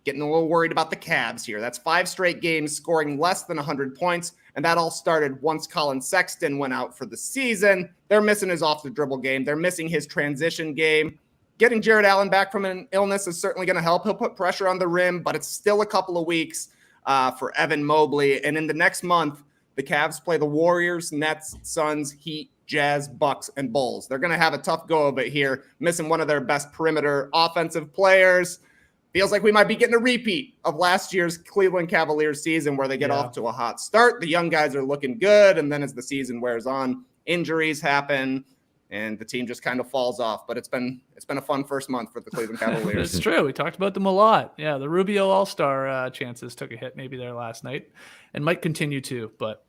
getting a little worried about the Cavs here. That's 5 straight games scoring less than 100 points, and that all started once Colin Sexton went out for the season. They're missing his off-the-dribble game. They're missing his transition game. Getting Jared Allen back from an illness is certainly going to help. He'll put pressure on the rim, but it's still a couple of weeks for Evan Mobley. And in the next month, the Cavs play the Warriors, Nets, Suns, Heat, Jazz, Bucks, and Bulls. They're going to have a tough go of it here, missing one of their best perimeter offensive players. Feels like we might be getting a repeat of last year's Cleveland Cavaliers season where they get off to a hot start. The young guys are looking good, and then as the season wears on, injuries happen, and the team just kind of falls off. But it's been a fun first month for the Cleveland Cavaliers. It's true. We talked about them a lot. Yeah, the Rubio All-Star chances took a hit maybe there last night and might continue to, but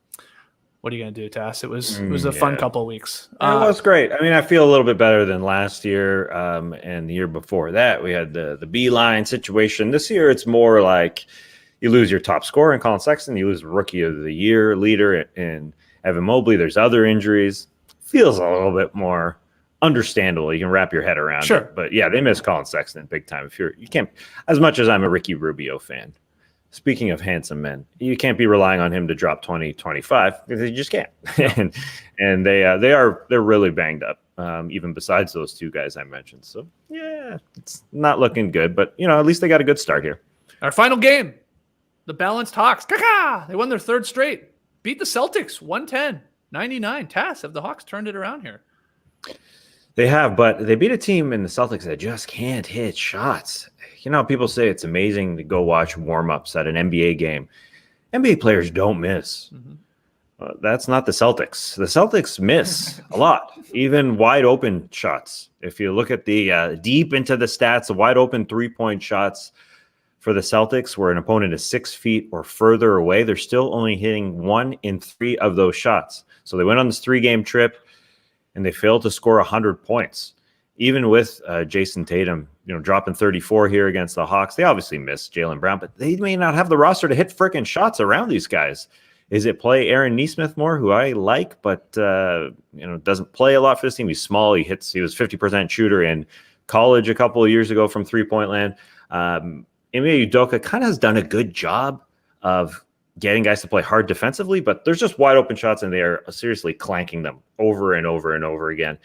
what are you going to do, Tass? It was a fun couple of weeks. It was great. I mean, I feel a little bit better than last year and the year before that. We had the Beeline situation. This year, it's more like you lose your top scorer in Colin Sexton. You lose Rookie of the Year leader in Evan Mobley. There's other injuries. Feels a little bit more understandable. You can wrap your head around it. But, yeah, they miss Colin Sexton big time. You can't, as much as I'm a Ricky Rubio fan, speaking of handsome men, you can't be relying on him to drop 20, 25 because you just can't. and they're really banged up, even besides those two guys I mentioned. So yeah, it's not looking good, but at least they got a good start here. Our final game, the balanced Hawks. They won their third straight. Beat the Celtics 110-99. Tass, have the Hawks turned it around here? They have, but they beat a team in the Celtics that just can't hit shots. People say it's amazing to go watch warm-ups at an NBA game. NBA players don't miss. Mm-hmm. That's not the Celtics. The Celtics miss a lot, even wide-open shots. If you look at the deep into the stats, the wide-open three-point shots for the Celtics, where an opponent is 6 feet or further away, they're still only hitting 1 in 3 of those shots. So they went on this 3-game trip, and they failed to score 100 points. Even with Jason Tatum, dropping 34 here against the Hawks, they obviously missed Jaylen Brown, but they may not have the roster to hit frickin' shots around these guys. Is it play Aaron Nesmith more, who I like, but doesn't play a lot for this team? He's small. He was 50% shooter in college a couple of years ago from three-point land. Ime Udoka kind of has done a good job of getting guys to play hard defensively, but there's just wide open shots, and they are seriously clanking them over and over and over again.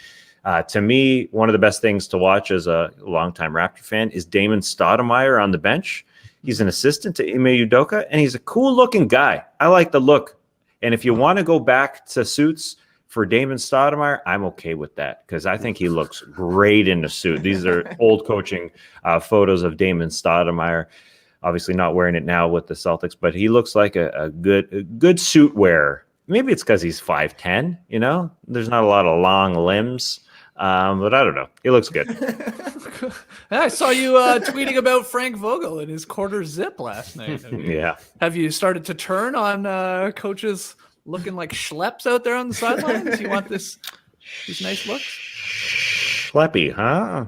To me, one of the best things to watch as a longtime Raptor fan is Damon Stoudemire on the bench. He's an assistant to Ime Udoka, and he's a cool-looking guy. I like the look. And if you want to go back to suits for Damon Stoudemire, I'm okay with that because I think he looks great in a suit. These are old coaching photos of Damon Stoudemire. Obviously not wearing it now with the Celtics, but he looks like a good suit wearer. Maybe it's because he's 5'10", There's not a lot of long limbs. But I don't know. He looks good. I saw you tweeting about Frank Vogel and his quarter zip last night. Have you started to turn on coaches looking like schleps out there on the sidelines? You want these nice looks? Schleppy, huh?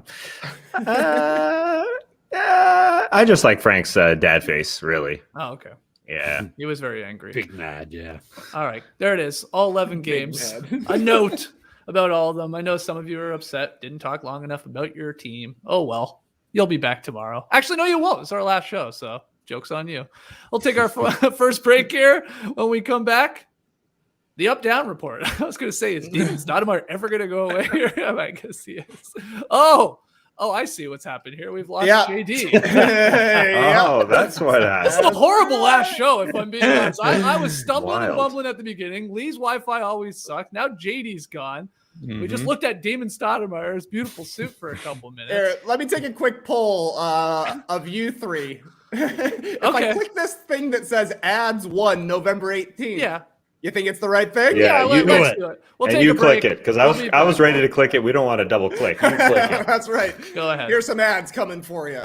I just like Frank's dad face, really. Oh, okay. Yeah. He was very angry. Big mad, yeah. All right. There it is. All 11 games. A note about all of them. I know some of you are upset. Didn't talk long enough about your team. Oh, well. You'll be back tomorrow. Actually, no, you won't. It's our last show, so joke's on you. We'll take our first break here. When we come back, the up-down report. I was going to say, is Damon Stoudemire ever going to go away here? I guess he is. Oh, I see what's happened here. We've lost JD. Oh, that's what happened. This is a horrible last show, if I'm being honest. I was stumbling and bumbling at the beginning. Lee's Wi-Fi always sucked. Now JD's gone. Mm-hmm. We just looked at Damon Stoudemire's beautiful suit for a couple minutes. Here, let me take a quick poll of you three. If I click this thing that says ads 1 November 18th, yeah. You think it's the right thing? Yeah, let's do it. We'll take a break. Click it because I was ready to click it. We don't want to double click. You click it. That's right. Go ahead. Here's some ads coming for you.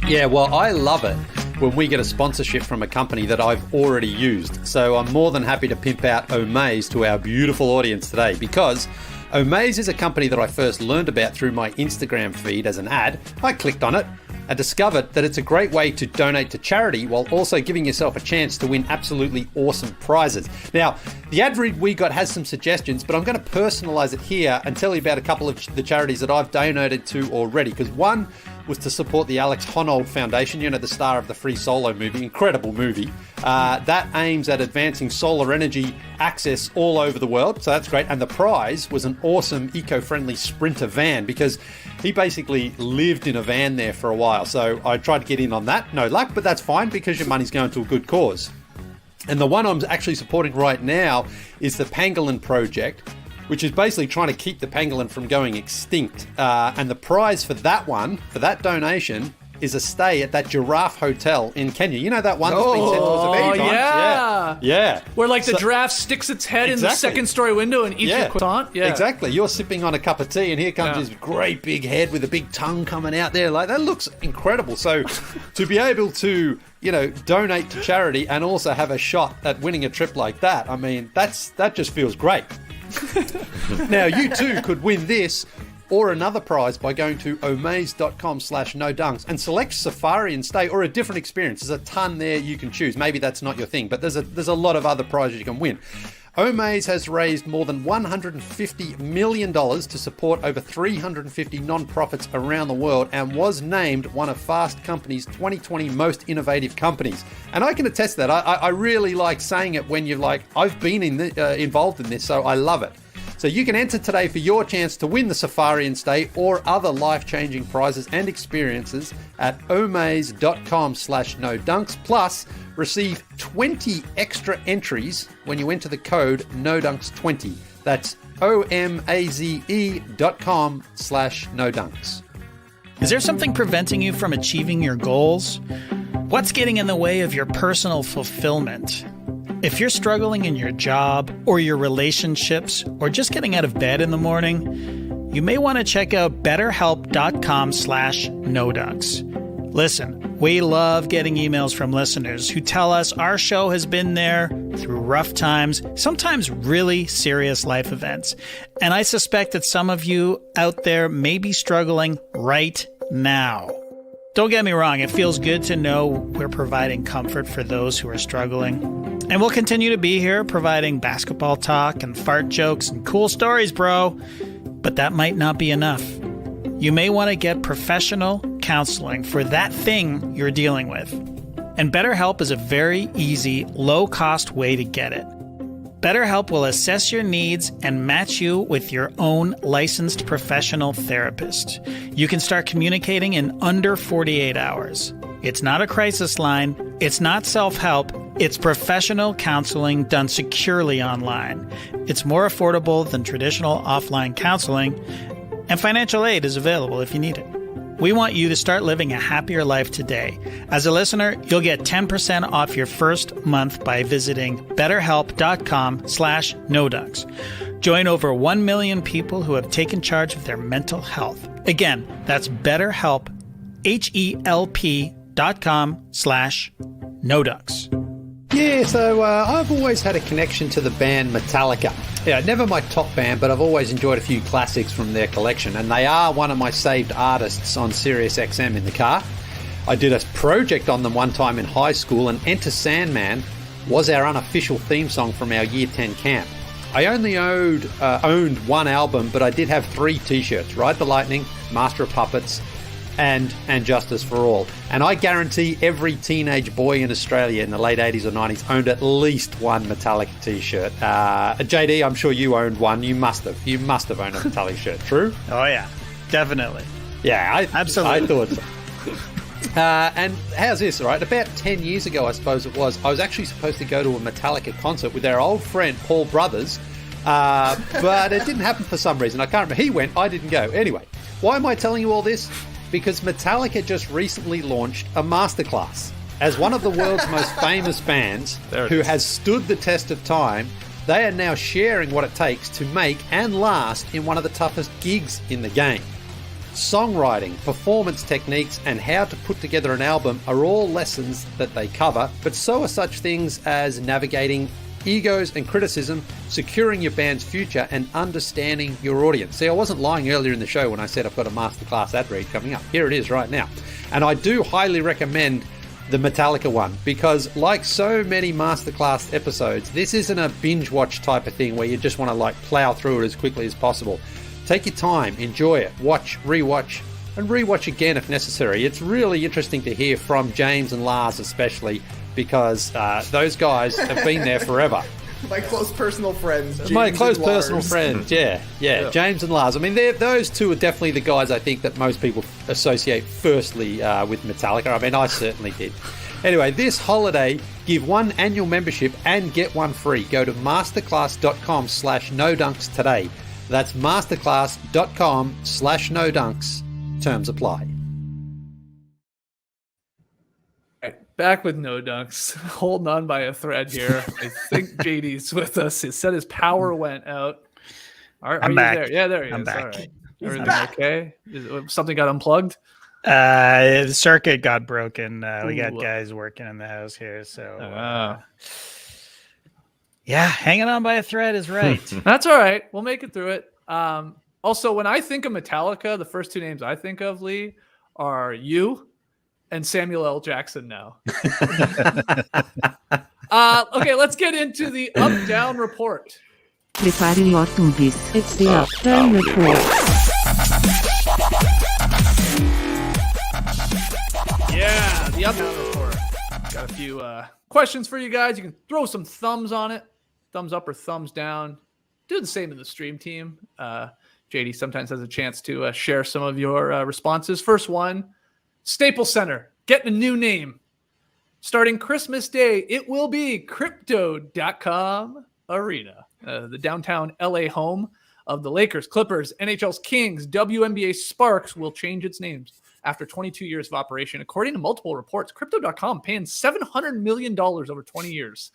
Yeah, well, I love it when we get a sponsorship from a company that I've already used. So I'm more than happy to pimp out Omaze to our beautiful audience today because Omaze is a company that I first learned about through my Instagram feed as an ad. I clicked on it and discovered that it's a great way to donate to charity while also giving yourself a chance to win absolutely awesome prizes. Now, the ad read we got has some suggestions, but I'm going to personalize it here and tell you about a couple of the charities that I've donated to already, because one was to support the Alex Honnold Foundation, the star of the Free Solo movie, incredible movie. That aims at advancing solar energy access all over the world, so that's great. And the prize was an awesome eco-friendly Sprinter van because he basically lived in a van there for a while. So I tried to get in on that. No luck, but that's fine because your money's going to a good cause. And the one I'm actually supporting right now is the Pangolin Project, which is basically trying to keep the pangolin from going extinct. And the prize for that one, for that donation, is a stay at that giraffe hotel in Kenya. You know that one that's been said was a few times? Yeah. Where the giraffe sticks its head in the second story window and eats your croissant? Yeah. Exactly. You're sipping on a cup of tea and here comes this great big head with a big tongue coming out there. That looks incredible. So to be able to, donate to charity and also have a shot at winning a trip like that, I mean, that just feels great. Now, you too could win this or another prize by going to omaze.com/nodunks and select Safari and Stay or a different experience. There's a ton there you can choose. Maybe that's not your thing, but there's a lot of other prizes you can win. Omaze has raised more than $150 million to support over 350 nonprofits around the world and was named one of Fast Company's 2020 most innovative companies. And I can attest to that. I really like saying it when you're like, I've been involved in this, so I love it. So you can enter today for your chance to win the Safari and Stay or other life-changing prizes and experiences at omaze.com/nodunks. Plus, receive 20 extra entries when you enter the code NODUNKS20. That's omaze.com/nodunks. Is there something preventing you from achieving your goals? What's getting in the way of your personal fulfillment? If you're struggling in your job or your relationships or just getting out of bed in the morning, you may want to check out betterhelp.com/nodunks. Listen, we love getting emails from listeners who tell us our show has been there through rough times, sometimes really serious life events. And I suspect that some of you out there may be struggling right now. Don't get me wrong, it feels good to know we're providing comfort for those who are struggling. And we'll continue to be here providing basketball talk and fart jokes and cool stories, bro. But that might not be enough. You may want to get professional counseling for that thing you're dealing with. And BetterHelp is a very easy, low-cost way to get it. BetterHelp will assess your needs and match you with your own licensed professional therapist. You can start communicating in under 48 hours. It's not a crisis line. It's not self-help. It's professional counseling done securely online. It's more affordable than traditional offline counseling, and financial aid is available if you need it. We want you to start living a happier life today. As a listener, you'll get 10% off your first month by visiting betterhelp.com/nodunks. Join over 1 million people who have taken charge of their mental health. Again, that's BetterHelp, HELP.com/nodunks. Yeah, so I've always had a connection to the band Metallica. Yeah, never my top band, but I've always enjoyed a few classics from their collection, and they are one of my saved artists on Sirius XM in the car. I did a project on them one time in high school, and Enter Sandman was our unofficial theme song from our Year 10 camp. I only owned one album, but I did have 3 t-shirts, Ride the Lightning, Master of Puppets, and Justice for All. And I guarantee every teenage boy in Australia in the late 80s or 90s owned at least one Metallica t-shirt. JD, I'm sure you owned one. You must have owned a Metallica shirt, true? Oh, yeah. Definitely. Yeah, Absolutely. I thought so. And how's this, right? About 10 years ago, I suppose it was, I was actually supposed to go to a Metallica concert with our old friend Paul Brothers, but it didn't happen for some reason. I can't remember. He went, I didn't go. Anyway, why am I telling you all this? Because Metallica just recently launched a masterclass. As one of the world's most famous bands who has stood the test of time, they are now sharing what it takes to make and last in one of the toughest gigs in the game. Songwriting, performance techniques, and how to put together an album are all lessons that they cover, but so are such things as navigating egos and criticism, securing your band's future, and understanding your audience. See, I wasn't lying earlier in the show when I said I've got a masterclass ad read coming up. Here it is right now. And I do highly recommend the Metallica one, because like so many masterclass episodes, this isn't a binge watch type of thing where you just want to like plow through it as quickly as possible. Take your time, enjoy it, watch, rewatch, and rewatch again if necessary. It's really interesting to hear from James and Lars especially, because those guys have been there forever. My close personal friends. James My close and personal Lars. friends, yeah, James and Lars. I mean, those two are definitely the guys I think that most people associate firstly with Metallica. I mean, I certainly did. Anyway, this holiday, give one annual membership and get one free. Go to masterclass.com/nodunks today. That's masterclass.com/nodunks. Terms apply. Back with No Dunks, holding on by a thread here. I think JD's with us. He said his power went out. Are I'm you back. there? Yeah, there he I'm is. back. All right. Everything okay? Something got unplugged? The circuit got broken. We got guys working in the house here, so yeah, hanging on by a thread is right. That's all right. We'll make it through it. Also, when I think of Metallica, the first 2 names I think of, Leigh, are you and Samuel L. Jackson now. Okay, let's get into the up-down report. Prepare your tubes. It's the Uptown Report. Yeah, the up-down report. Got a few questions for you guys. You can throw some thumbs on it. Thumbs up or thumbs down. Do the same in the stream team. JD sometimes has a chance to share some of your responses. First one, Staples Center, getting a new name. Starting Christmas Day, it will be Crypto.com Arena, the downtown LA home of the Lakers, Clippers, NHL's Kings, WNBA Sparks will change its names after 22 years of operation. According to multiple reports, Crypto.com paying $700 million over 20 years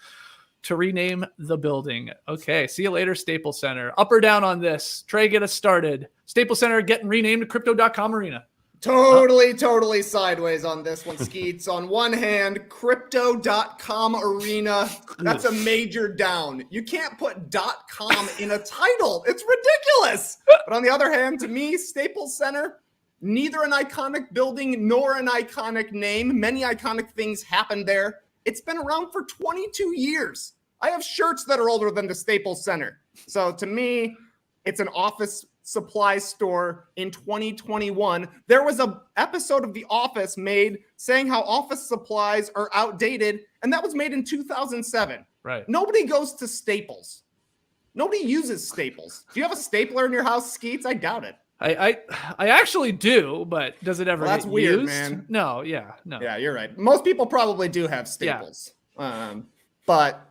to rename the building. Okay, see you later, Staples Center. Up or down on this? Trey, get us started. Staples Center getting renamed to Crypto.com Arena. Totally sideways on this one, Skeets. On one hand, Crypto.com Arena, that's a major down. You can't put .com in a title. It's ridiculous. But on the other hand, to me, Staples Center, neither an iconic building nor an iconic name. Many iconic things happened there. It's been around for 22 years. I have shirts that are older than the Staples Center. So to me, it's an office supply store in 2021. There was an episode of The Office made saying how office supplies are outdated, and that was made in 2007. Right. Nobody goes to Staples. Nobody uses Staples. Do you have a stapler in your house, Skeets? I doubt it. I actually do, but does it ever That's get weird, used? man. No. Yeah, you're right. Most people probably do have Staples. Yeah. But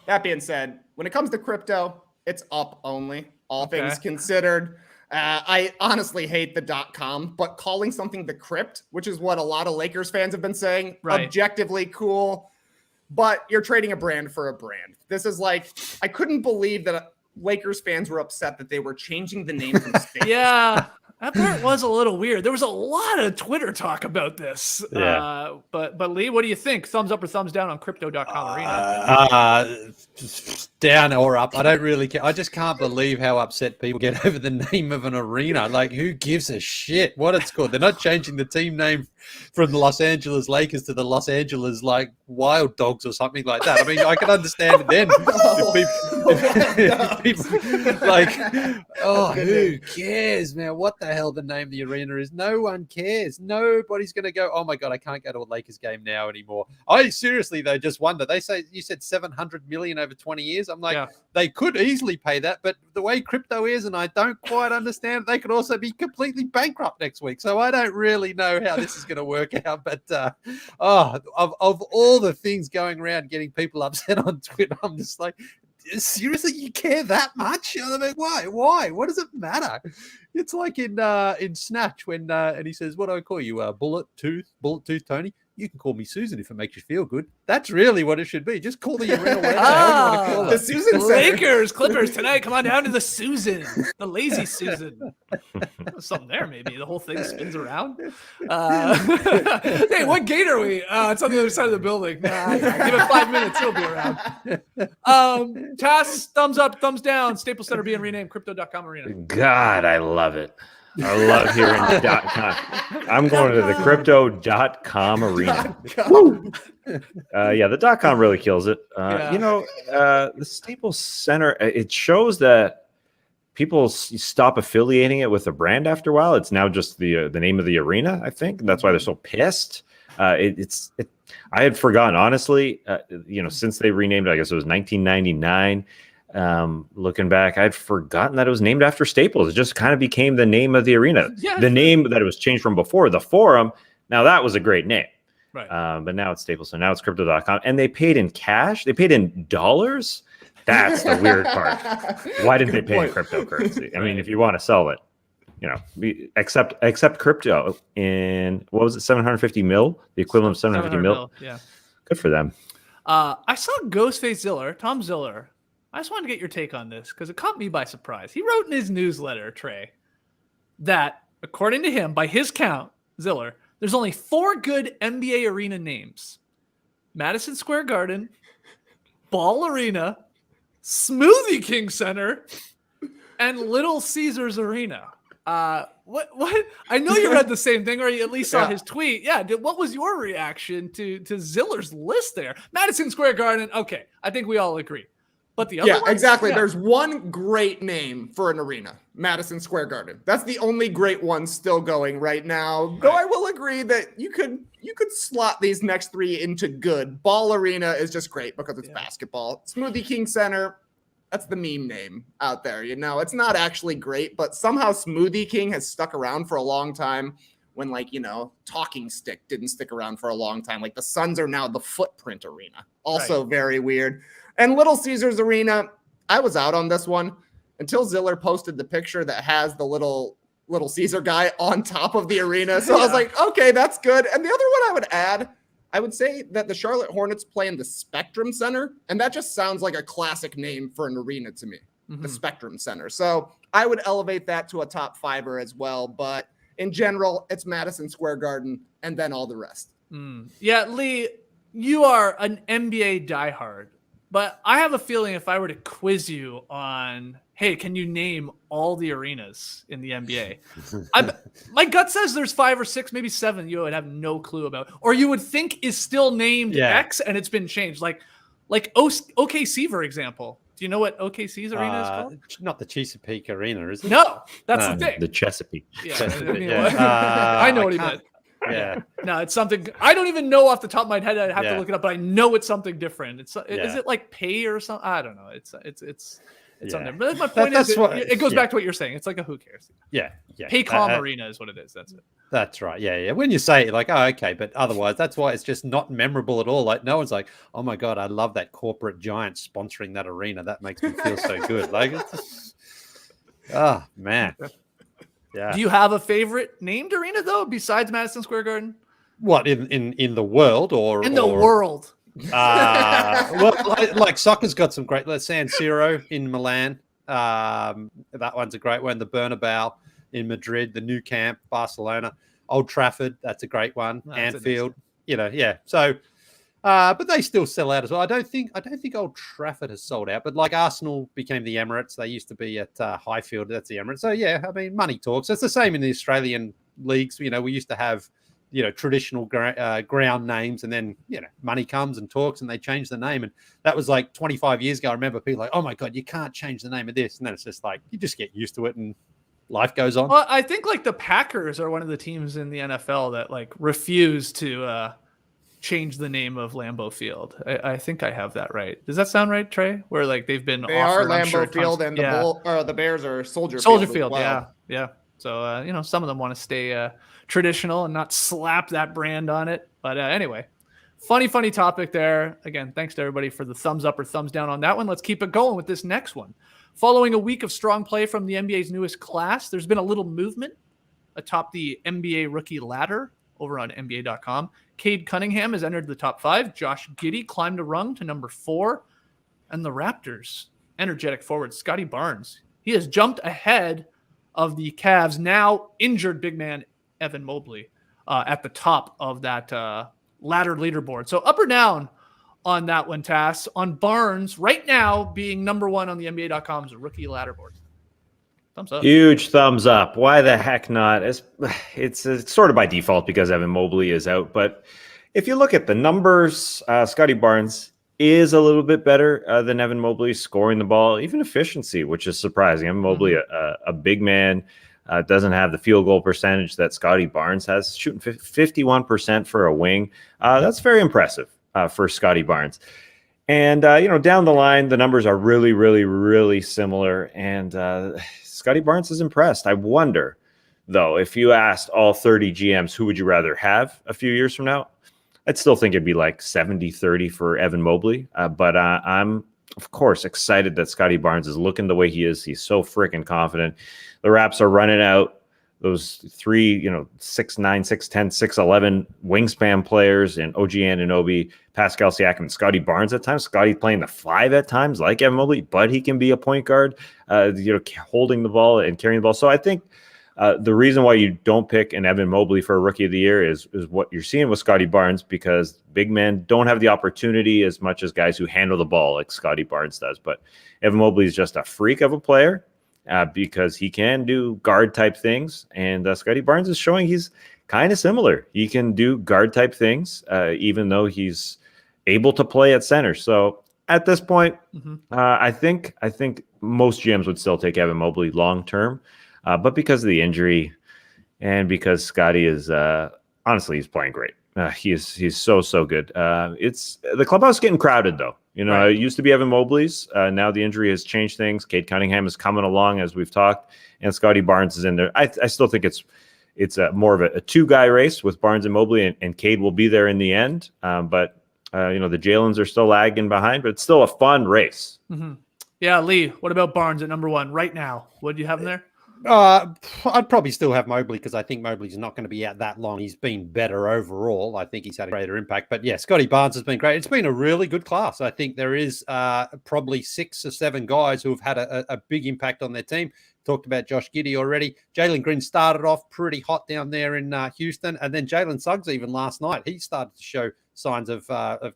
that being said, when it comes to crypto, it's up only. All things considered. I honestly hate the .com, but calling something the crypt, which is what a lot of Lakers fans have been saying, objectively cool. But you're trading a brand for a brand. This is like, I couldn't believe that Lakers fans were upset that they were changing the name from Staples. Yeah, that part was a little weird. There was a lot of Twitter talk about this. Yeah. But Leigh, what do you think? Thumbs up or thumbs down on Crypto.com Arena? Down or up. I don't really care. I just can't believe how upset people get over the name of an arena. Like, who gives a shit what it's called? They're not changing the team name from the Los Angeles Lakers to the Los Angeles Wild Dogs or something like that. I mean, I can understand it then. If people like, who cares, man? What the hell the name of the arena is? No one cares. Nobody's going to go, oh my God, I can't go to a Lakers game now anymore. I seriously, though, just wonder. They say, you said $700 million over 20 years. I'm like, they could easily pay that, but the way crypto is, and I don't quite understand, they could also be completely bankrupt next week. So I don't really know how this is going to work out. But of all the things going around getting people upset on Twitter, I'm just like, seriously, you care that much? I mean, why? What does it matter? It's like in Snatch when and he says, "What do I call you? Bullet Tooth Tony." You can call me Susan if it makes you feel good. That's really what it should be. Just call the arena whatever you want to call it. The Susan Center. Lakers, Clippers tonight. Come on down to the Susan, the lazy Susan. Something there, maybe. The whole thing spins around. Hey, what gate are we? It's on the other side of the building. Give it 5 minutes. It'll be around. Tass, thumbs up, thumbs down. Staples Center being renamed Crypto.com Arena. God, I love it. I love hearing .com. I'm going to the Crypto.com Arena. The .com really kills it. The Staples Center, it shows that people stop affiliating it with a brand after a while. It's now just the name of the arena, I think. That's why they're so pissed. I had forgotten, honestly, since they renamed it, I guess it was 1999. Looking back, I'd forgotten that it was named after Staples. It just kind of became the name of the arena. Yeah. The name that it was changed from before, the Forum. Now that was a great name. Right. But now it's Staples. So now it's Crypto.com. And they paid in cash. They paid in dollars. That's the weird part. Why didn't they pay in cryptocurrency? I mean, if you want to sell it, accept crypto in, what was it, 750 mil? The equivalent of 750 mil. Yeah. Good for them. I saw Ghostface Ziller, Tom Ziller. I just wanted to get your take on this because it caught me by surprise. He wrote in his newsletter, Trey, that according to him, by his count, Ziller, there's only 4 good NBA arena names: Madison Square Garden, Ball Arena, Smoothie King Center, and Little Caesars Arena. What? I know you read the same thing, or you at least saw Yeah. his tweet. Yeah. What was your reaction to Ziller's list there? Madison Square Garden. Okay, I think we all agree. But the other Yeah, ones? exactly. Yeah. There's one great name for an arena, Madison Square Garden. That's the only great one still going right now. Though I will agree that you could slot these next three into good. Ball Arena is just great because it's basketball. Smoothie King Center, that's the meme name out there. You know, it's not actually great, but somehow Smoothie King has stuck around for a long time when, like, you know, Talking Stick didn't stick around for a long time. Like the Suns are now the Footprint Arena. Also very weird. And Little Caesars Arena, I was out on this one until Ziller posted the picture that has the little Caesar guy on top of the arena. So I was like, okay, that's good. And the other one I would add, I would say that the Charlotte Hornets play in the Spectrum Center. And that just sounds like a classic name for an arena to me, the Spectrum Center. So I would elevate that to a top fiver as well. But in general, it's Madison Square Garden and then all the rest. Yeah, Leigh, you are an NBA diehard. But I have a feeling if I were to quiz you on, hey, can you name all the arenas in the NBA? My gut says there's 5 or 6, maybe 7 you would have no clue about. Or you would think is still named X and it's been changed. Like OKC, for example. Do you know what OKC's arena is called? Not the Chesapeake Arena, is it? No, that's the thing. The Chesapeake. Yeah, Chesapeake, I know what he meant. Yeah. No, it's something I don't even know off the top of my head. I'd have to Yeah. look it up, but I know it's something different. Is it like pay or something? I don't know. It's something. But my point is, it goes back to what you're saying. It's like a who cares. Yeah. Paycom Arena is what it is. That's it. That's right. Yeah. When you say it, like, oh, okay, but otherwise, that's why it's just not memorable at all. Like, no one's like, oh my God, I love that corporate giant sponsoring that arena. That makes me feel so good. Like, it's just, oh man. Yeah. Do you have a favorite named arena though, besides Madison Square Garden? What in the world or In the world? Well, like soccer's got some great. San Siro in Milan. That one's a great one. The Bernabeu in Madrid, the Nou Camp, Barcelona, Old Trafford. That's a great one. Anfield. So, but they still sell out as well. I don't think Old Trafford has sold out. But like Arsenal became the Emirates. They used to be at Highfield. That's the Emirates. So yeah, I mean, money talks. It's the same in the Australian leagues. You know, we used to have traditional ground names, and then money comes and talks, and they change the name. And that was like 25 years ago. I remember people like, oh my God, you can't change the name of this, and then it's just like you just get used to it, and life goes on. Well, I think like the Packers are one of the teams in the NFL that like refuse to change the name of Lambeau Field. I think I have that right. Does that sound right, Trey? Where like they've been They are offered, I'm Lambeau sure, Field, tons- and the Bears are Soldier Field. as well. Yeah. So some of them want to stay traditional and not slap that brand on it. But anyway, funny topic there. Again, thanks to everybody for the thumbs up or thumbs down on that one. Let's keep it going with this next one. Following a week of strong play from the NBA's newest class, there's been a little movement atop the NBA rookie ladder over on NBA.com. Cade Cunningham has entered the top 5. Josh Giddey climbed a rung to number 4. And the Raptors' energetic forward, Scottie Barnes, he has jumped ahead of the Cavs' now injured big man, Evan Mobley, at the top of that ladder leaderboard. So up or down on that one, Tass, on Barnes right now being number 1 on the NBA.com's rookie ladder board. Thumbs up. Huge thumbs up. Why the heck not? It's sort of by default because Evan Mobley is out. But if you look at the numbers, Scottie Barnes is a little bit better than Evan Mobley scoring the ball, even efficiency, which is surprising. Evan Mobley, a big man, doesn't have the field goal percentage that Scottie Barnes has, shooting 51% for a wing. That's very impressive for Scottie Barnes. And, down the line, the numbers are really, really, really similar. And Scottie Barnes is impressed. I wonder, though, if you asked all 30 GMs, who would you rather have a few years from now? I'd still think it'd be like 70-30 for Evan Mobley. But I'm, of course, excited that Scottie Barnes is looking the way he is. He's so freaking confident. The Raps are running out those 3, 6'9", 6'10", 6'11" wingspan players in OG Anunoby, Pascal Siakam, and Scottie Barnes at times. Scottie playing the 5 at times like Evan Mobley, but he can be a point guard, holding the ball and carrying the ball. So I think the reason why you don't pick an Evan Mobley for a Rookie of the Year is what you're seeing with Scottie Barnes, because big men don't have the opportunity as much as guys who handle the ball like Scottie Barnes does. But Evan Mobley is just a freak of a player. because he can do guard type things. And Scottie Barnes is showing he's kind of similar. He can do guard type things, even though he's able to play at center. So at this point, I think most GMs would still take Evan Mobley long term, but because of the injury and because Scottie is honestly, he's playing great. He's so good. It's the clubhouse getting crowded though. It used to be Evan Mobley's. Now the injury has changed things. Cade Cunningham is coming along as we've talked, and Scottie Barnes is in there. I still think it's more of a two-guy race with Barnes and Mobley, and Cade will be there in the end. But the Jalen's are still lagging behind, but it's still a fun race. Yeah, Leigh, what about Barnes at number 1 right now? What do you have in there? I'd probably still have Mobley because I think Mobley's not going to be out that long. He's been better overall. I think he's had a greater impact. But yeah, Scottie Barnes has been great. It's been a really good class. I think there is probably 6 or 7 guys who have had a big impact on their team. Talked about Josh Giddey already. Jalen Green started off pretty hot down there in Houston. And then Jalen Suggs even last night, he started to show signs of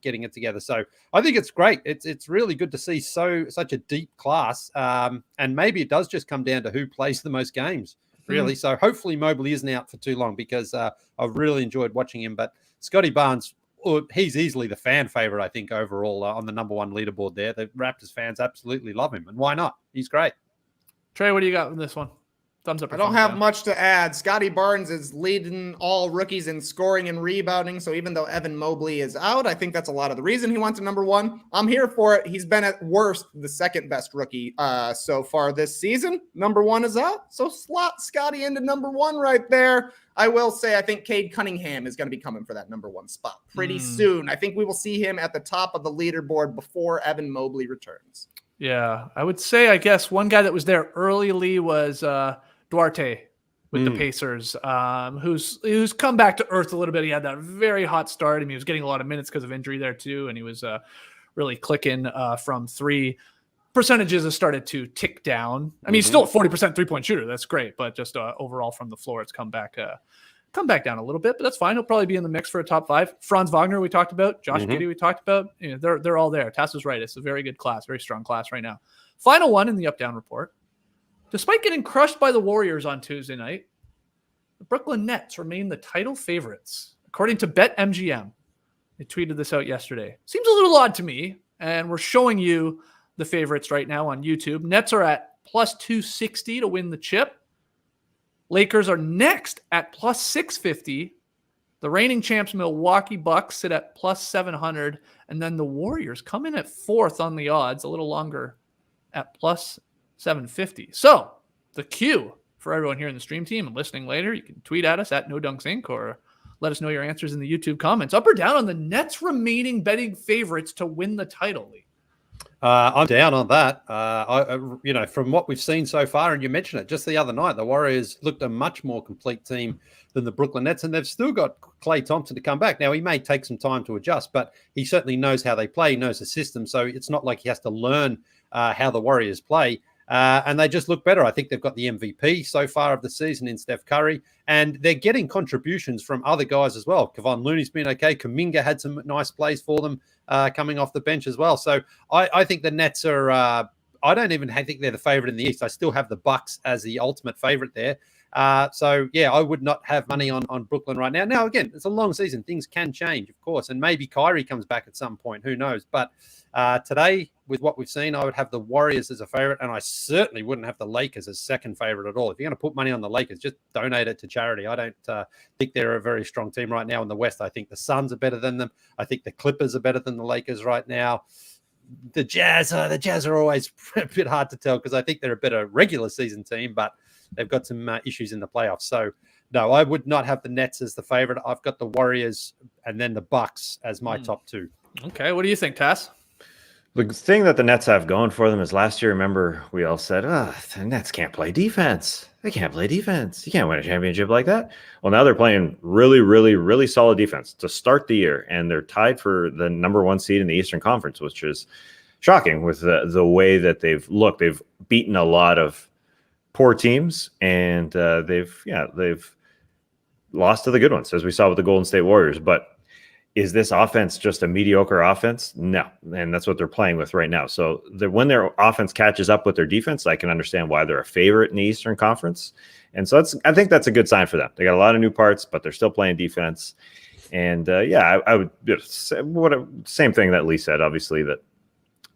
getting it together. So I think it's great. It's really good to see such a deep class. And maybe it does just come down to who plays the most games, really. So hopefully Mobley isn't out for too long because I've really enjoyed watching him. But Scottie Barnes, he's easily the fan favorite, I think, overall on the number 1 leaderboard there. The Raptors fans absolutely love him. And why not? He's great. Trey, what do you got in this one? Thumbs up. I don't have much to add. Scottie Barnes is leading all rookies in scoring and rebounding. So even though Evan Mobley is out, I think that's a lot of the reason he went to number 1. I'm here for it. He's been at worst the second best rookie so far this season. Number 1 is out. So slot Scottie into number 1 right there. I will say I think Cade Cunningham is going to be coming for that number 1 spot pretty soon. I think we will see him at the top of the leaderboard before Evan Mobley returns. Yeah, I would say, I guess, one guy that was there early, Leigh, was Duarte with the Pacers, who's come back to earth a little bit. He had that very hot start. I mean, he was getting a lot of minutes because of injury there too, and he was really clicking from 3. Percentages have started to tick down. I mean, he's still a 40% three-point shooter. That's great, but just overall from the floor, it's come back down a little bit, but that's fine. He'll probably be in the mix for a top 5. Franz Wagner, we talked about. Josh Giddey, we talked about. They're all there. Tass is right. It's a very good class, very strong class right now. Final one in the up-down report. Despite getting crushed by the Warriors on Tuesday night, the Brooklyn Nets remain the title favorites, according to BetMGM. They tweeted this out yesterday. Seems a little odd to me, and we're showing you the favorites right now on YouTube. Nets are at plus 260 to win the chip. Lakers are next at plus 650. The reigning champs Milwaukee Bucks sit at plus 700. And then the Warriors come in at 4th on the odds, a little longer, at plus 750. So the cue for everyone here in the stream team and listening later, you can tweet at us at NoDunksInc or let us know your answers in the YouTube comments. Up or down on the Nets remaining betting favorites to win the title, Leigh? I'm down on that. From what we've seen so far, and you mentioned it just the other night, the Warriors looked a much more complete team than the Brooklyn Nets, and they've still got Klay Thompson to come back. Now, he may take some time to adjust, but he certainly knows how they play, he knows the system, so it's not like he has to learn how the Warriors play. And they just look better. I think they've got the MVP so far of the season in Steph Curry, and they're getting contributions from other guys as well. Kevon Looney's been okay. Kuminga had some nice plays for them coming off the bench as well. So I think the Nets are I don't even think they're the favorite in the East. I still have the Bucks as the ultimate favorite there. I would not have money on Brooklyn right now. Now, again, it's a long season. Things can change, of course, and maybe Kyrie comes back at some point. Who knows? But today, with what we've seen, I would have the Warriors as a favorite, and I certainly wouldn't have the Lakers as second favorite at all. If you're going to put money on the Lakers, just donate it to charity. I don't think they're a very strong team right now in the West. I think the Suns are better than them. I think the Clippers are better than the Lakers right now. The Jazz are always a bit hard to tell because I think they're a better regular season team, but they've got some issues in the playoffs. So, no, I would not have the Nets as the favorite. I've got the Warriors and then the Bucks as my top two. Okay, what do you think, Tass? The thing that the Nets have going for them is last year, remember, we all said, the Nets can't play defense. They can't play defense. You can't win a championship like that. Well, now they're playing really, really, really solid defense to start the year, and they're tied for the number 1 seed in the Eastern Conference, which is shocking with the way that they've looked. They've beaten a lot of poor teams, and they've lost to the good ones, as we saw with the Golden State Warriors. But is this offense just a mediocre offense? No. And that's what they're playing with right now. So when their offense catches up with their defense, I can understand why they're a favorite in the Eastern Conference. And so I think that's a good sign for them. They got a lot of new parts, but they're still playing defense. And I would say same thing that Leigh said, obviously, that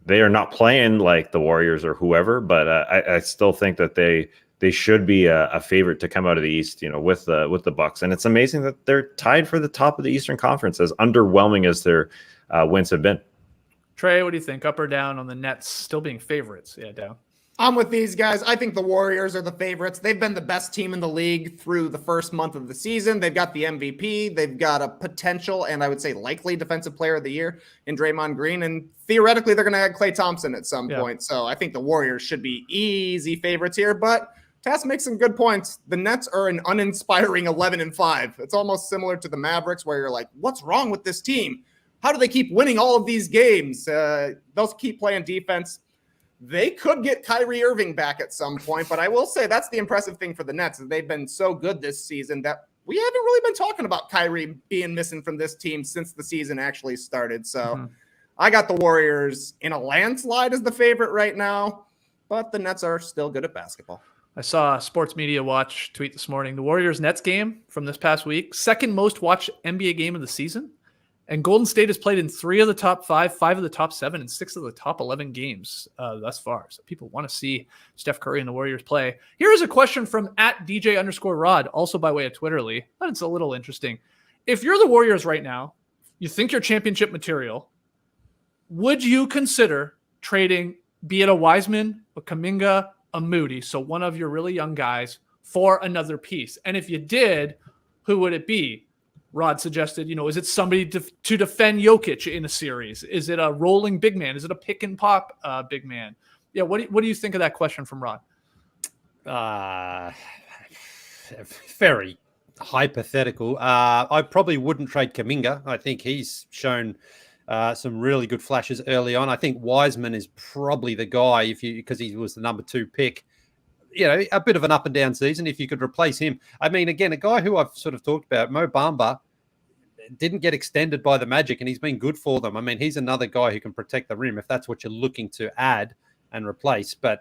they are not playing like the Warriors or whoever, but I still think that they should be a favorite to come out of the East, with the Bucks. And it's amazing that they're tied for the top of the Eastern Conference, as underwhelming as their wins have been. Trey, what do you think? Up or down on the Nets still being favorites? Yeah, down. I'm with these guys. I think the Warriors are the favorites. They've been the best team in the league through the first month of the season. They've got the MVP. They've got a potential and I would say likely defensive player of the year in Draymond Green. And theoretically, they're going to add Klay Thompson at some point. So I think the Warriors should be easy favorites here. But Tass makes some good points. The Nets are an uninspiring 11-5. It's almost similar to the Mavericks where you're like, what's wrong with this team? How do they keep winning all of these games? They'll keep playing defense. They could get Kyrie Irving back at some point, but I will say that's the impressive thing for the Nets. They've been so good this season that we haven't really been talking about Kyrie being missing from this team since the season actually started. So I got the Warriors in a landslide as the favorite right now, but the Nets are still good at basketball. I saw Sports Media Watch tweet this morning, the Warriors-Nets game from this past week, second most watched NBA game of the season. And Golden State has played in 3 of the top 5, 5 of the top 7, and 6 of the top 11 games thus far. So people want to see Steph Curry and the Warriors play. Here is a question from @DJ_Rod, also by way of Twitter, Leigh. And it's a little interesting. If you're the Warriors right now, you think you're championship material, would you consider trading, be it a Wiseman, a Kuminga, a Moody, so one of your really young guys, for another piece? And if you did, who would it be? Rod suggested, is it somebody to defend Jokic in a series? Is it a rolling big man? Is it a pick and pop big man? Yeah, what do you think of that question from Rod? Very hypothetical. I probably wouldn't trade Kuminga. I think he's shown some really good flashes early on. I think Wiseman is probably the guy because he was the number 2 pick. A bit of an up and down season. If you could replace him, I mean, again, a guy who I've sort of talked about, Mo Bamba, didn't get extended by the Magic, and he's been good for them. I mean, he's another guy who can protect the rim if that's what you're looking to add and replace. But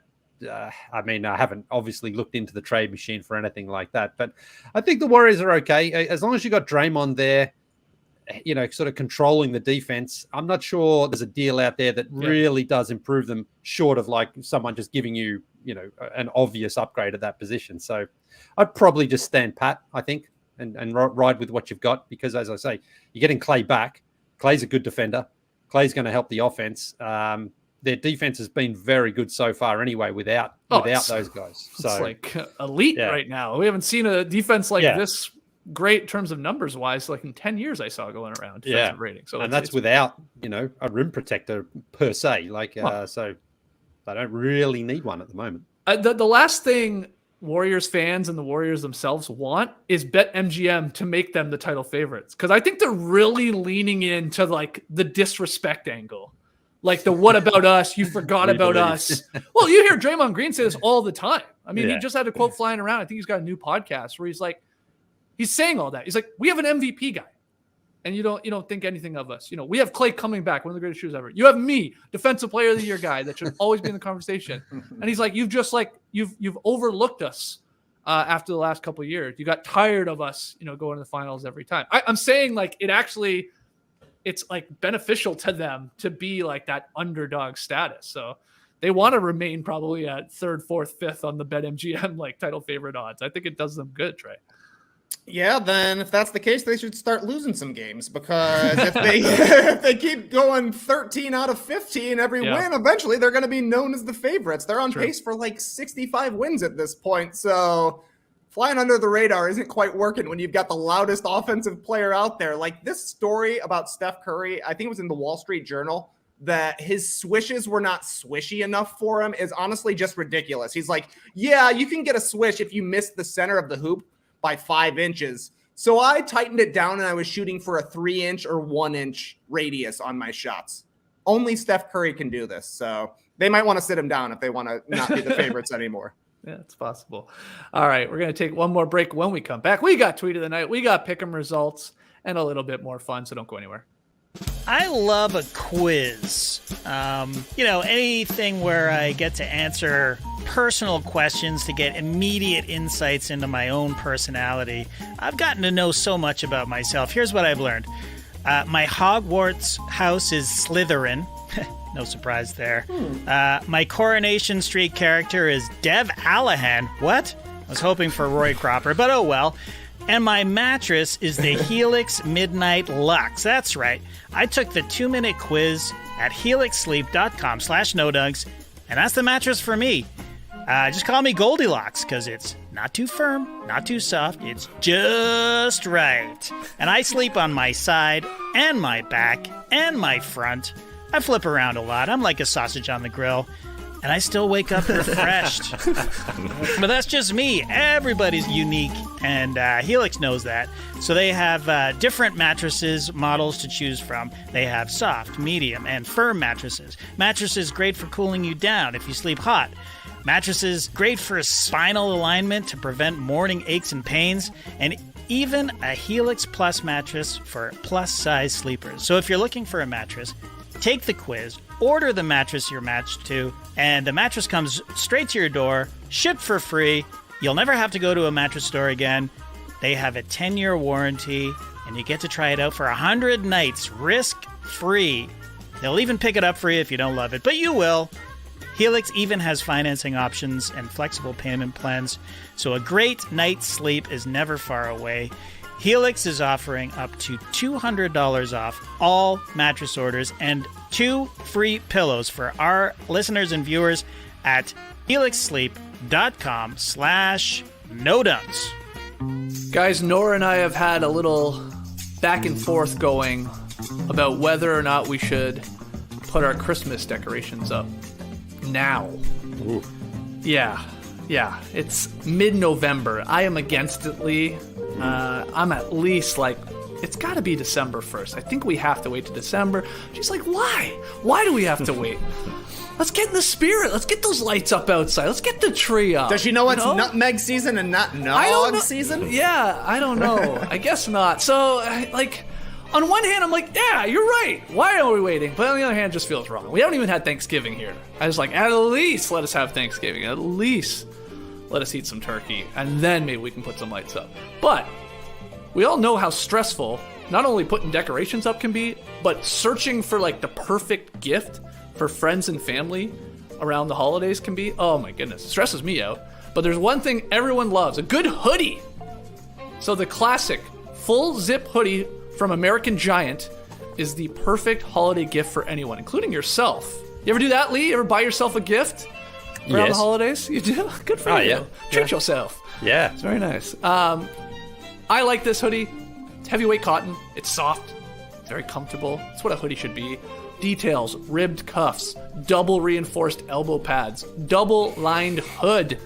I haven't obviously looked into the trade machine for anything like that. But I think the Warriors are okay as long as you got Draymond there, sort of controlling the defense. I'm not sure there's a deal out there that really does improve them, short of like someone just giving you, an obvious upgrade at that position. So I'd probably just stand pat, I think, and ride with what you've got, because as I say, you're getting Klay back. Klay's a good defender. Klay's going to help the offense. Their defense has been very good so far anyway without those guys. So it's like elite right now. We haven't seen a defense like this great in terms of numbers wise, like in 10 years I saw going around defensive rating. So and that's without, a rim protector per se. So they don't really need one at the moment. The last thing Warriors fans and the Warriors themselves want is BetMGM to make them the title favorites. Because I think they're really leaning into like the disrespect angle. Like the what about us? You forgot about us. Well, you hear Draymond Green say this all the time. I mean, he just had a quote flying around. I think he's got a new podcast where he's saying all that. He's like, we have an MVP guy. And you don't think anything of us. We have Klay coming back, one of the greatest shooters ever. You have me, defensive player of the year guy that should always be in the conversation. And he's like, you've overlooked us after the last couple of years. You got tired of us, going to the finals every time. I'm saying like it's like beneficial to them to be like that underdog status. So they want to remain probably at 3rd, 4th, 5th on the BetMGM like title favorite odds. I think it does them good, Trey. Yeah, then if that's the case, they should start losing some games, because if they keep going 13 out of 15 every win, eventually they're going to be known as the favorites. They're on pace for like 65 wins at this point. So flying under the radar isn't quite working when you've got the loudest offensive player out there. Like this story about Steph Curry, I think it was in the Wall Street Journal, that his swishes were not swishy enough for him is honestly just ridiculous. He's like, yeah, you can get a swish if you miss the center of the hoop by 5 inches. So I tightened it down and I was shooting for a 3-inch or 1-inch radius on my shots. Only Steph Curry can do this. So they might want to sit him down if they want to not be the favorites anymore. Yeah, it's possible. All right, we're going to take one more break. When we come back, we got tweet of the night, we got pick 'em results, and a little bit more fun. So don't go anywhere. I love a quiz. Anything where I get to answer personal questions to get immediate insights into my own personality. I've gotten to know so much about myself. Here's what I've learned. My Hogwarts house is Slytherin. No surprise there. My Coronation Street character is Dev Allahan. What? I was hoping for Roy Cropper, but oh well. And my mattress is the Helix Midnight Lux. That's right. I took the 2-minute quiz at helixsleep.com/nodunks, and that's the mattress for me. Just call me Goldilocks, because it's not too firm, not too soft. It's just right. And I sleep on my side and my back and my front. I flip around a lot. I'm like a sausage on the grill. And I still wake up refreshed. But that's just me. Everybody's unique, and Helix knows that. So they have different mattresses models to choose from. They have soft, medium, and firm mattresses. Mattresses great for cooling you down if you sleep hot. Mattresses great for spinal alignment to prevent morning aches and pains. And even a Helix Plus mattress for plus-size sleepers. So if you're looking for a mattress, take the quiz, order the mattress you're matched to, and the mattress comes straight to your door, shipped for free. You'll never have to go to a mattress store again. They have a 10-year warranty, and you get to try it out for 100 nights, risk-free. They'll even pick it up for you if you don't love it, but you will. Helix even has financing options and flexible payment plans, so a great night's sleep is never far away. Helix is offering up to $200 off all mattress orders and 2 free pillows for our listeners and viewers at helixsleep.com/nodunks. Guys, Nora and I have had a little back and forth going about whether or not we should put our Christmas decorations up now. Ooh. Yeah. It's mid-November. I am against it, Leigh. I'm at least like, it's got to be December 1st. I think we have to wait to December. She's like, why? Why do we have to wait? Let's get in the spirit. Let's get those lights up outside. Let's get the tree up. Does she know it's nutmeg season and not nog season? Yeah, I don't know. I guess not. So, like, on one hand, I'm like, yeah, you're right. Why are we waiting? But on the other hand, it just feels wrong. We haven't even had Thanksgiving here. I was like, at least let us have Thanksgiving. At least let us eat some turkey. And then maybe we can put some lights up. But we all know how stressful not only putting decorations up can be, but searching for like the perfect gift for friends and family around the holidays can be. Oh my goodness, it stresses me out. But there's one thing everyone loves, a good hoodie. So the classic full zip hoodie from American Giant is the perfect holiday gift for anyone, including yourself. You ever do that, Leigh? You ever buy yourself a gift around the holidays? You do? Good for you. Yeah. Treat yourself. Yeah. It's very nice. I like this hoodie. It's heavyweight cotton. It's soft. It's very comfortable. It's what a hoodie should be. Details, ribbed cuffs, double reinforced elbow pads, double lined hood.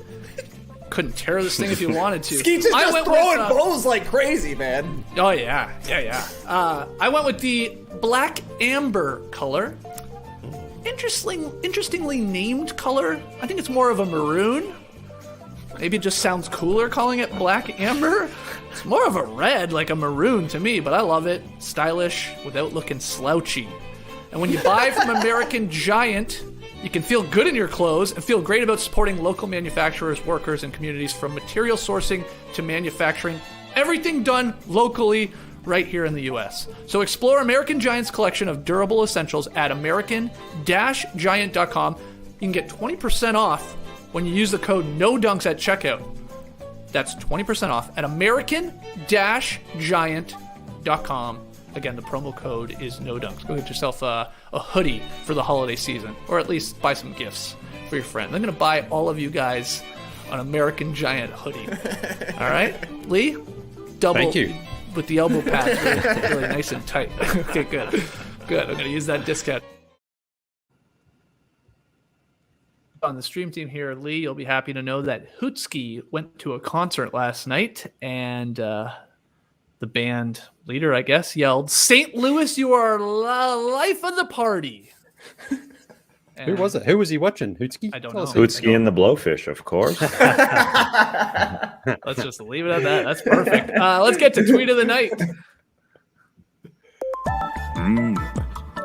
Couldn't tear this thing if you wanted to. Skeets is just throwing bows like crazy, man. Oh, yeah. I went with the black amber color. Interestingly named color. I think it's more of a maroon. Maybe it just sounds cooler calling it black amber. It's more of a red, like a maroon to me, but I love it. Stylish without looking slouchy. And when you buy from American Giant, you can feel good in your clothes and feel great about supporting local manufacturers, workers, and communities from material sourcing to manufacturing. Everything done locally right here in the U.S. So explore American Giant's collection of durable essentials at american-giant.com. You can get 20% off when you use the code NODUNKS at checkout. That's 20% off at american-giant.com. Again, the promo code is NODUNKS. Go get yourself a hoodie for the holiday season, or at least buy some gifts for your friend. I'm going to buy all of you guys an American Giant hoodie. All right? Leigh? Double. Thank you. With the elbow pads really nice and tight. Okay, good. Good. I'm going to use that discount. On the stream team here, Leigh, you'll be happy to know that Hootski went to a concert last night, and the band leader, I guess, yelled, "St. Louis, you are life of the party." Who was it? Who was he watching? Hootski? I don't know. Hootski and the Blowfish, of course. Let's just leave it at that. That's perfect. Let's get to tweet of the night.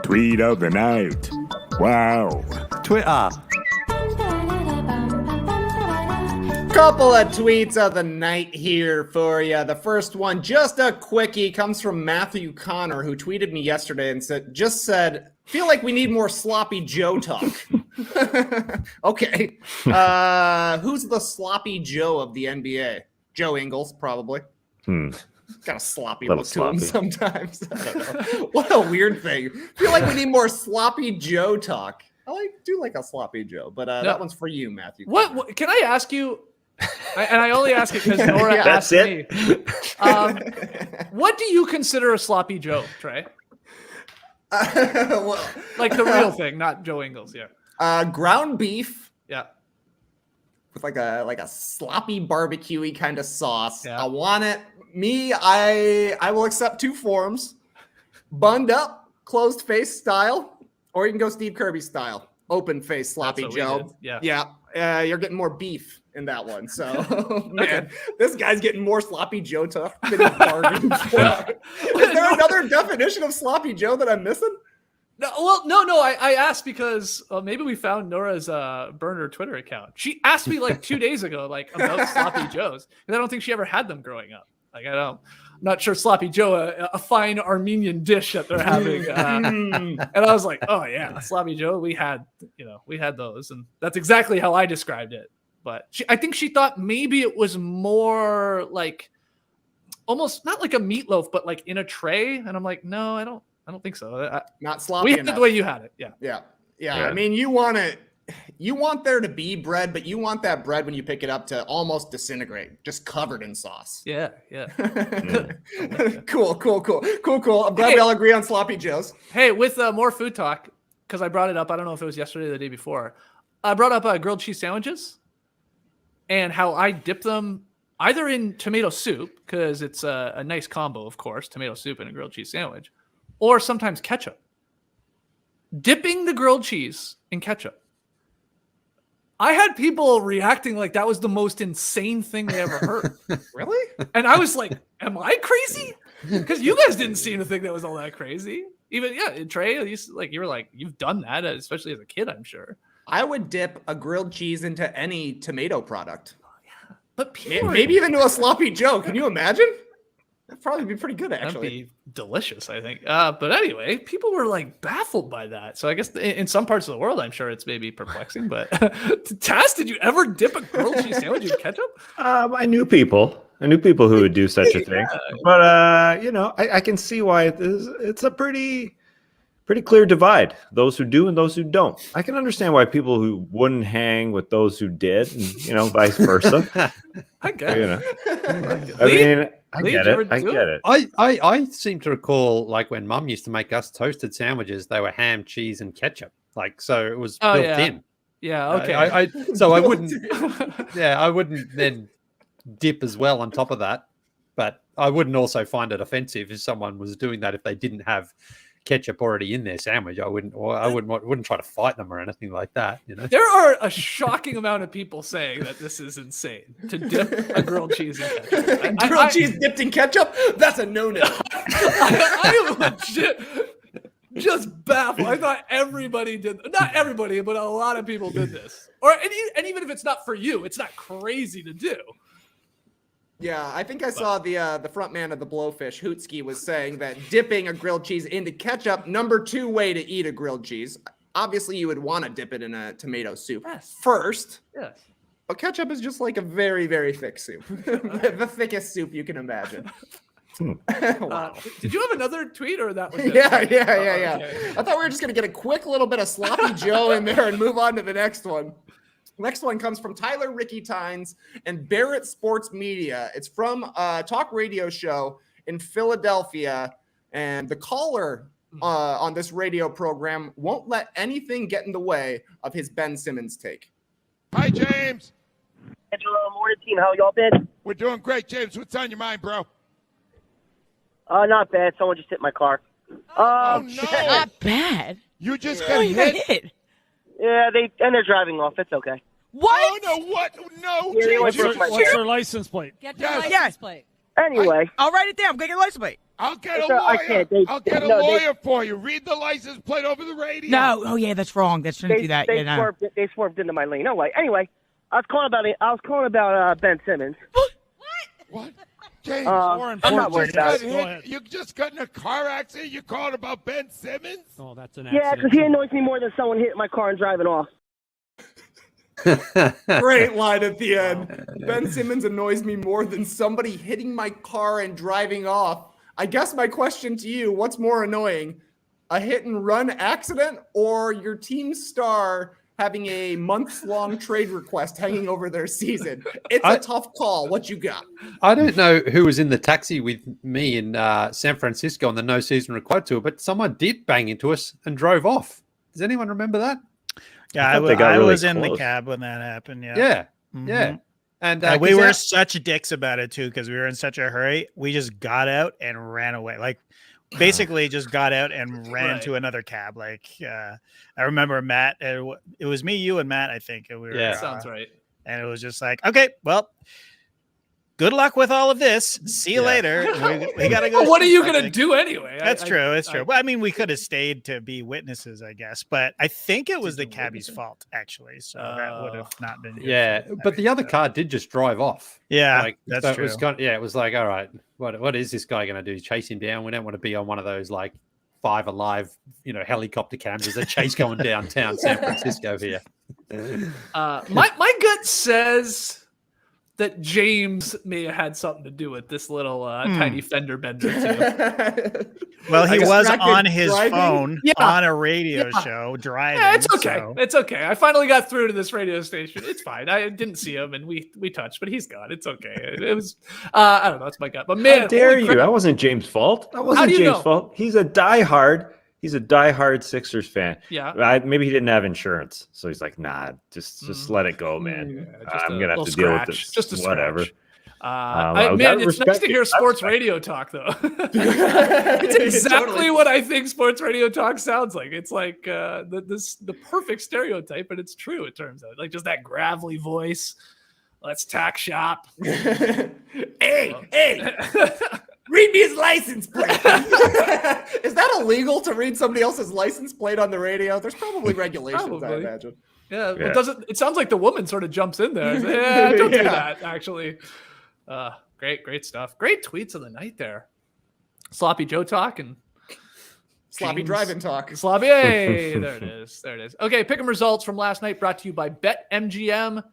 Tweet of the night. Wow. Twitter. Couple of tweets of the night here for you. The first one, just a quickie, comes from Matthew Connor, who tweeted me yesterday and said, feel like we need more sloppy Joe talk. Okay. Who's the sloppy Joe of the NBA? Joe Ingles, probably. Got a sloppy look to him sometimes. I don't know. What a weird thing. Feel like we need more sloppy Joe talk. I do like a sloppy Joe, but that one's for you, Matthew. What can I ask you? And I only ask it because Nora asked me. What do you consider a sloppy Joe, Trey? Well, like the real thing, not Joe Ingles. Yeah. Ground beef. Yeah. With like a sloppy barbecue-y kind of sauce. Yeah. I want it. I will accept two forms: bunned up, closed face style, or you can go Steve Kirby style, open face sloppy Joe. Yeah. You're getting more beef in that one. So, man, this guy's getting more sloppy Joe talk than he bargained for. Is there another definition of sloppy Joe that I'm missing? No. I asked because maybe we found Nora's burner Twitter account. She asked me like 2 days ago, like about sloppy Joes, and I don't think she ever had them growing up. Like I'm not sure sloppy Joe, a fine Armenian dish that they're having. And I was like, oh yeah, sloppy Joe. We had those, and that's exactly how I described it. But I think she thought maybe it was more like almost not like a meatloaf, but like in a tray. And I'm like, no, I don't think so. Not sloppy We had enough. it the way you had it. Yeah. I mean, you want there to be bread, but you want that bread when you pick it up to almost disintegrate, just covered in sauce. Yeah. Cool. I'm glad we all agree on sloppy Joes. Hey, with more food talk, because I brought it up. I don't know if it was yesterday or the day before. I brought up grilled cheese sandwiches and how I dip them either in tomato soup, because it's a nice combo, of course, tomato soup and a grilled cheese sandwich, or sometimes ketchup. Dipping the grilled cheese in ketchup. I had people reacting like that was the most insane thing they ever heard. Really? And I was like, am I crazy? Because you guys didn't seem to think that was all that crazy. Even, Trey, you were like, you've done that, especially as a kid, I'm sure. I would dip a grilled cheese into any tomato product. Oh, yeah. But maybe even to a sloppy Joe. Can you imagine? That'd probably be pretty good, actually. That'd be delicious, I think. But anyway, people were like baffled by that. So I guess in some parts of the world, I'm sure it's maybe perplexing. But Taz, did you ever dip a grilled cheese sandwich in ketchup? I knew people who would do such a thing. But I can see why it's a pretty clear divide. Those who do and those who don't. I can understand why people who wouldn't hang with those who did, and vice versa. I get it. I get it. I seem to recall like when Mum used to make us toasted sandwiches, they were ham, cheese, and ketchup. Like so, it was built in. Yeah. Okay. I wouldn't. I wouldn't then dip as well on top of that. But I wouldn't also find it offensive if someone was doing that if they didn't have ketchup already in their sandwich. I wouldn't try to fight them or anything like that. There are a shocking amount of people saying that this is insane to dip a grilled cheese in ketchup. Grilled cheese dipped in ketchup? That's a no-no. I am legit just baffled. I thought everybody did, not everybody, but a lot of people did this. And even if it's not for you, it's not crazy to do. Yeah, I think I saw the front man of the Blowfish, Hootski, was saying that dipping a grilled cheese into ketchup, number 2 way to eat a grilled cheese. Obviously, you would want to dip it in a tomato soup first. Yes. But ketchup is just like a very, very thick soup. The thickest soup you can imagine. Wow. Did you have another tweet or that was it? Yeah. Okay. I thought we were just going to get a quick little bit of sloppy Joe in there and move on to the next one. Next one comes from Tyler Ricky Tynes and Barrett Sports Media. It's from a talk radio show in Philadelphia. And the caller on this radio program won't let anything get in the way of his Ben Simmons take. Hi, James. Angelo, morning team. How y'all been? We're doing great, James. What's on your mind, bro? Not bad. Someone just hit my car. Oh, no. Not bad. You just got hit? Yeah, they're driving off. It's okay. What? Oh, no, what? No, Yeah, James. what's What's your license plate? Get your Yes. license plate. Anyway, I'll write it down. Get your license plate. I'll get a Sir, I lawyer. can't. They- I'll get a no, they- lawyer for you. Read the license plate over the radio. No, oh yeah, that's wrong. That shouldn't They, do that. they, Yeah, no. swerved into my lane. No way. Anyway, I was calling about Ben Simmons. What? James, I'm not worried about it. You just got in a car accident. You called about Ben Simmons? Oh, that's an Yeah, because he annoys me more than someone hitting my car and driving off. Great line at the end. Ben Simmons annoys me more than somebody hitting my car and driving off. I guess my question to you, what's more annoying? A hit and run accident or your team star having a month-long trade request hanging over their season? It's a tough call. What you got? I don't know who was in the taxi with me in San Francisco on the no season required tour, but someone did bang into us and drove off. Does anyone remember that? Yeah, I was in the cab when that happened. Yeah. Yeah. Mhm. Yeah. And we were such dicks about it too because we were in such a hurry. We just got out and ran away. Like basically just got out and ran to another cab. Like I remember Matt. It was me, you, and Matt. I think. And we were, Yeah, sounds right. And it was just like, okay, well, good luck with all of this. See you later. We gotta go. Well, what are you gonna do anyway? That's true. It's true. Well, I mean, we could have stayed to be witnesses, I guess, but I think it was the cabbie's fault actually. So that would have not been. Yeah, but the other car did just drive off. Yeah, like, that's so true. it was like, all right, what is this guy going to do? Chase him down? We don't want to be on one of those like Five Alive, helicopter cameras that chase going downtown San Francisco here. My gut says that James may have had something to do with this little tiny fender bender too. Well, he was on his driving? phone on a radio show driving. Yeah, it's okay. so- It's okay. I finally got through to this radio station. It's fine. I didn't see him, and we touched, but he's gone. It's okay. It was I don't know. That's my gut. But man, How dare holy you? crap. That wasn't James' fault. That wasn't do you James' know? fault. He's a diehard Sixers fan. Yeah. Maybe he didn't have insurance, so he's like, "Nah, just let it go, man. I'm gonna have to deal with this. Just a whatever." scratch. Well, Man, gotta it's nice respect to it. hear I sports respect radio talk, though. It's exactly what I think sports radio talk sounds like. It's like the perfect stereotype, but it's true. It turns out, like just that gravelly voice. Let's tack shop. Hey, read me his license plate. Is that illegal to read somebody else's license plate on the radio? There's probably regulations, I Probably. imagine. Yeah, well, it sounds like the woman sort of jumps in there. It's like, yeah, don't do that. Actually, great stuff. Great tweets of the night there. Sloppy Joe talk and Sloppy James- driving talk. Sloppy. Hey, there it is. There it is. Okay, pick 'em results from last night brought to you by BetMGM.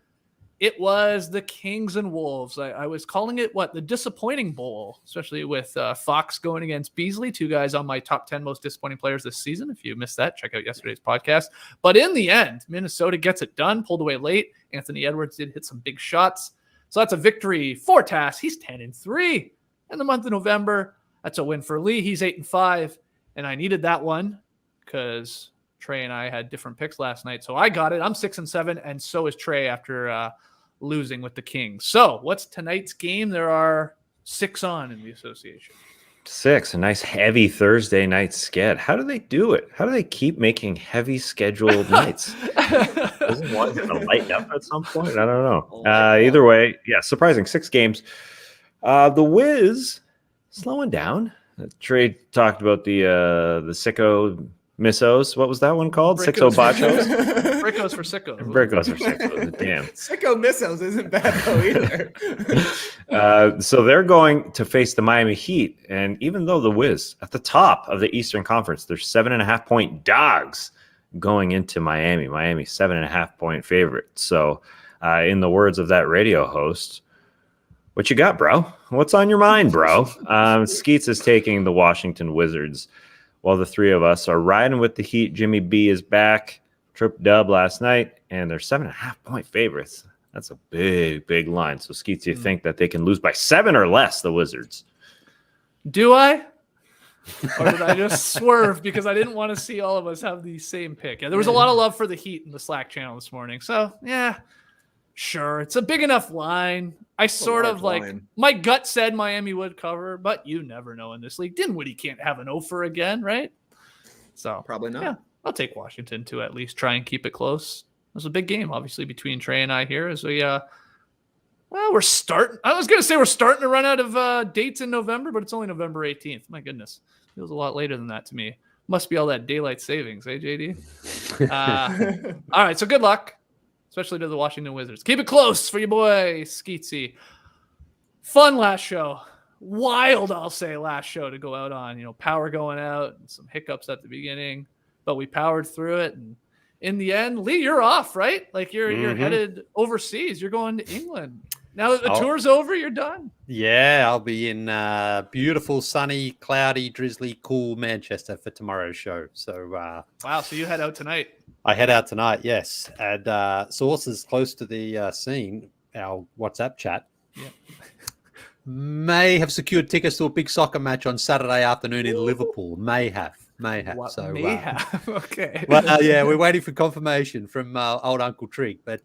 It was the Kings and Wolves. I was calling it the disappointing bowl, especially with Fox going against Beasley, two guys on my top 10 most disappointing players this season. If you missed that, check out yesterday's podcast. But in the end, Minnesota gets it done, pulled away late. Anthony Edwards did hit some big shots. So that's a victory for Tass. He's 10-3 in the month of November. That's a win for Leigh. He's 8-5. And I needed that one because Trey and I had different picks last night. So I got it. I'm 6-7, and so is Trey after losing with the Kings. So what's tonight's game? There are 6 on in the association. 6, a nice heavy Thursday night sked. How do they do it? How do they keep making heavy scheduled nights? Isn't one going to lighten up at some point? I don't know. Either way, yeah, surprising 6 games. The Wiz slowing down. Trey talked about the sicko missos. What was that one called? Sicko bachos? Brickos for sickos. Brickos for sickos. Damn. Sicko Missos isn't bad though either. So they're going to face the Miami Heat. And even though the Wiz at the top of the Eastern Conference, they're 7.5-point dogs going into Miami. Miami 7.5-point favorite. So in the words of that radio host, what you got, bro? What's on your mind, bro? Skeets is taking the Washington Wizards while the three of us are riding with the Heat. Jimmy B is back. Trip dub last night, and they're 7.5-point favorites. That's a big line. So, Skeets, you think that they can lose by 7 or less, the Wizards? Do I? Or did I just swerve because I didn't want to see all of us have the same pick? Yeah, there was a lot of love for the Heat in the Slack channel this morning. So, yeah, sure. It's a big enough line. I sort of my gut said Miami would cover, but you never know in this league. Dinwiddie can't have an offer again, right? So probably not. Yeah, I'll take Washington to at least try and keep it close. It was a big game, obviously, between Trey and I here as we Well, we're starting. I was going to say we're starting to run out of dates in November, but it's only November 18th. My goodness. Feels a lot later than that to me. Must be all that daylight savings, eh, JD? All right, so good luck, especially to the Washington Wizards. Keep it close for your boy, Skeetsy. Fun last show. Wild, I'll say, last show to go out on. Power going out and some hiccups at the beginning, but we powered through it. And in the end, Leigh, you're off, right? Like you're headed overseas. You're going to England. Now that the tour's over, you're done. Yeah, I'll be in beautiful, sunny, cloudy, drizzly, cool Manchester for tomorrow's show. So wow, so you head out tonight. I head out tonight, yes. And sources close to the scene, our WhatsApp chat, may have secured tickets to a big soccer match on Saturday afternoon in Liverpool. May have. What, so may have? Okay. Well, yeah, we're waiting for confirmation from old Uncle Trig, but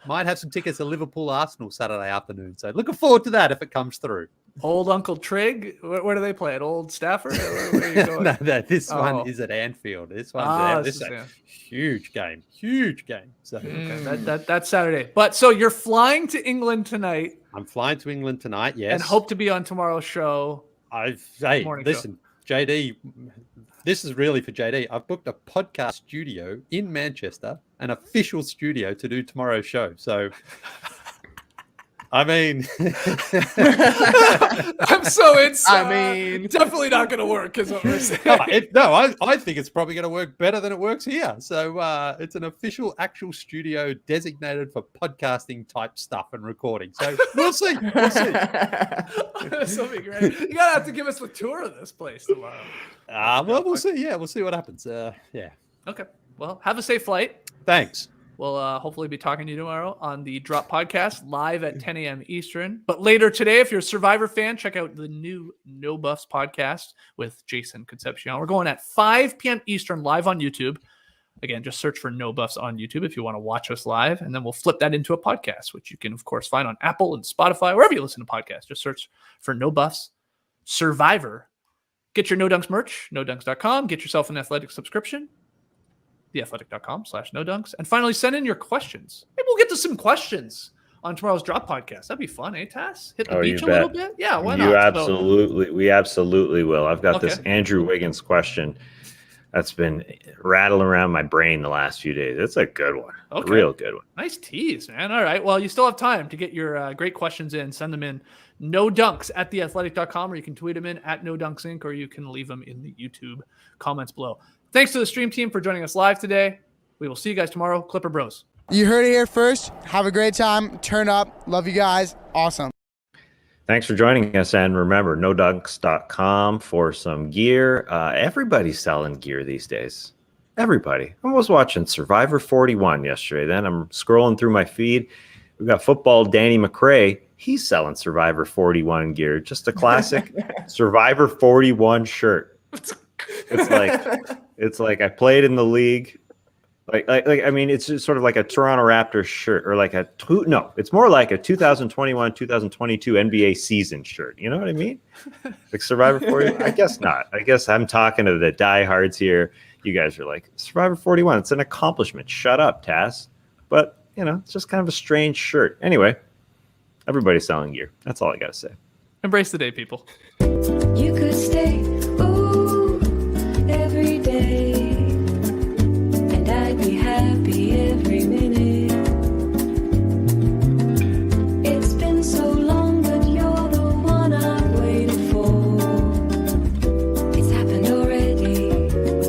might have some tickets to Liverpool Arsenal Saturday afternoon. So looking forward to that if it comes through. Old Uncle Trig? Where do they play? At Old Stafford? Where are you going? No, this one is at Anfield. This one's this is a huge game. So that's Saturday. But so you're flying to England tonight. I'm flying to England tonight, yes. And hope to be on tomorrow's show. Listen, JD, this is really for JD. I've booked a podcast studio in Manchester, an official studio to do tomorrow's show. So, I mean, I'm so it's definitely not going to work is what we're saying. I think it's probably going to work better than it works here. So it's an official actual studio designated for podcasting type stuff and recording. So we'll see. This will be great. You gotta have to give us the tour of this place tomorrow. Well, we'll see. Yeah, we'll see what happens. Yeah. Okay. Well, have a safe flight. Thanks. We'll hopefully be talking to you tomorrow on the Drop Podcast live at 10 a.m. Eastern. But later today, if you're a Survivor fan, check out the new No Buffs podcast with Jason Concepcion. We're going at 5 p.m. Eastern live on YouTube. Again, just search for No Buffs on YouTube if you want to watch us live. And then we'll flip that into a podcast, which you can, of course, find on Apple and Spotify, wherever you listen to podcasts. Just search for No Buffs Survivor. Get your No Dunks merch, nodunks.com. Get yourself an athletic subscription. theathletic.com/nodunks. And finally, send in your questions. Maybe we'll get to some questions on tomorrow's Drop Podcast. That'd be fun, eh, Tass? Hit the beach a little bit? Yeah, why not? We absolutely will. I've got this Andrew Wiggins question that's been rattling around my brain the last few days. It's a good one. A real good one. Nice tease, man. All right. Well, you still have time to get your great questions in. Send them in. nodunks@theathletic.com, or you can tweet them in at nodunks_inc, or you can leave them in the YouTube comments below. Thanks to the stream team for joining us live today. We will see you guys tomorrow. Clipper Bros. You heard it here first. Have a great time. Turn up. Love you guys. Awesome. Thanks for joining us. And remember, nodunks.com for some gear. Everybody's selling gear these days. Everybody. I was watching Survivor 41 yesterday. Then I'm scrolling through my feed. We've got football Danny McRae. He's selling Survivor 41 gear. Just a classic Survivor 41 shirt. It's like I played in the league. I mean, it's just sort of like a Toronto Raptors shirt, or like it's more like a 2021-2022 NBA season shirt. You know what I mean? Like Survivor 41. I guess not. I guess I'm talking to the diehards here. You guys are like, Survivor 41. It's an accomplishment. Shut up, Tass. But it's just kind of a strange shirt. Anyway, everybody's selling gear. That's all I gotta say. Embrace the day, people. You could stay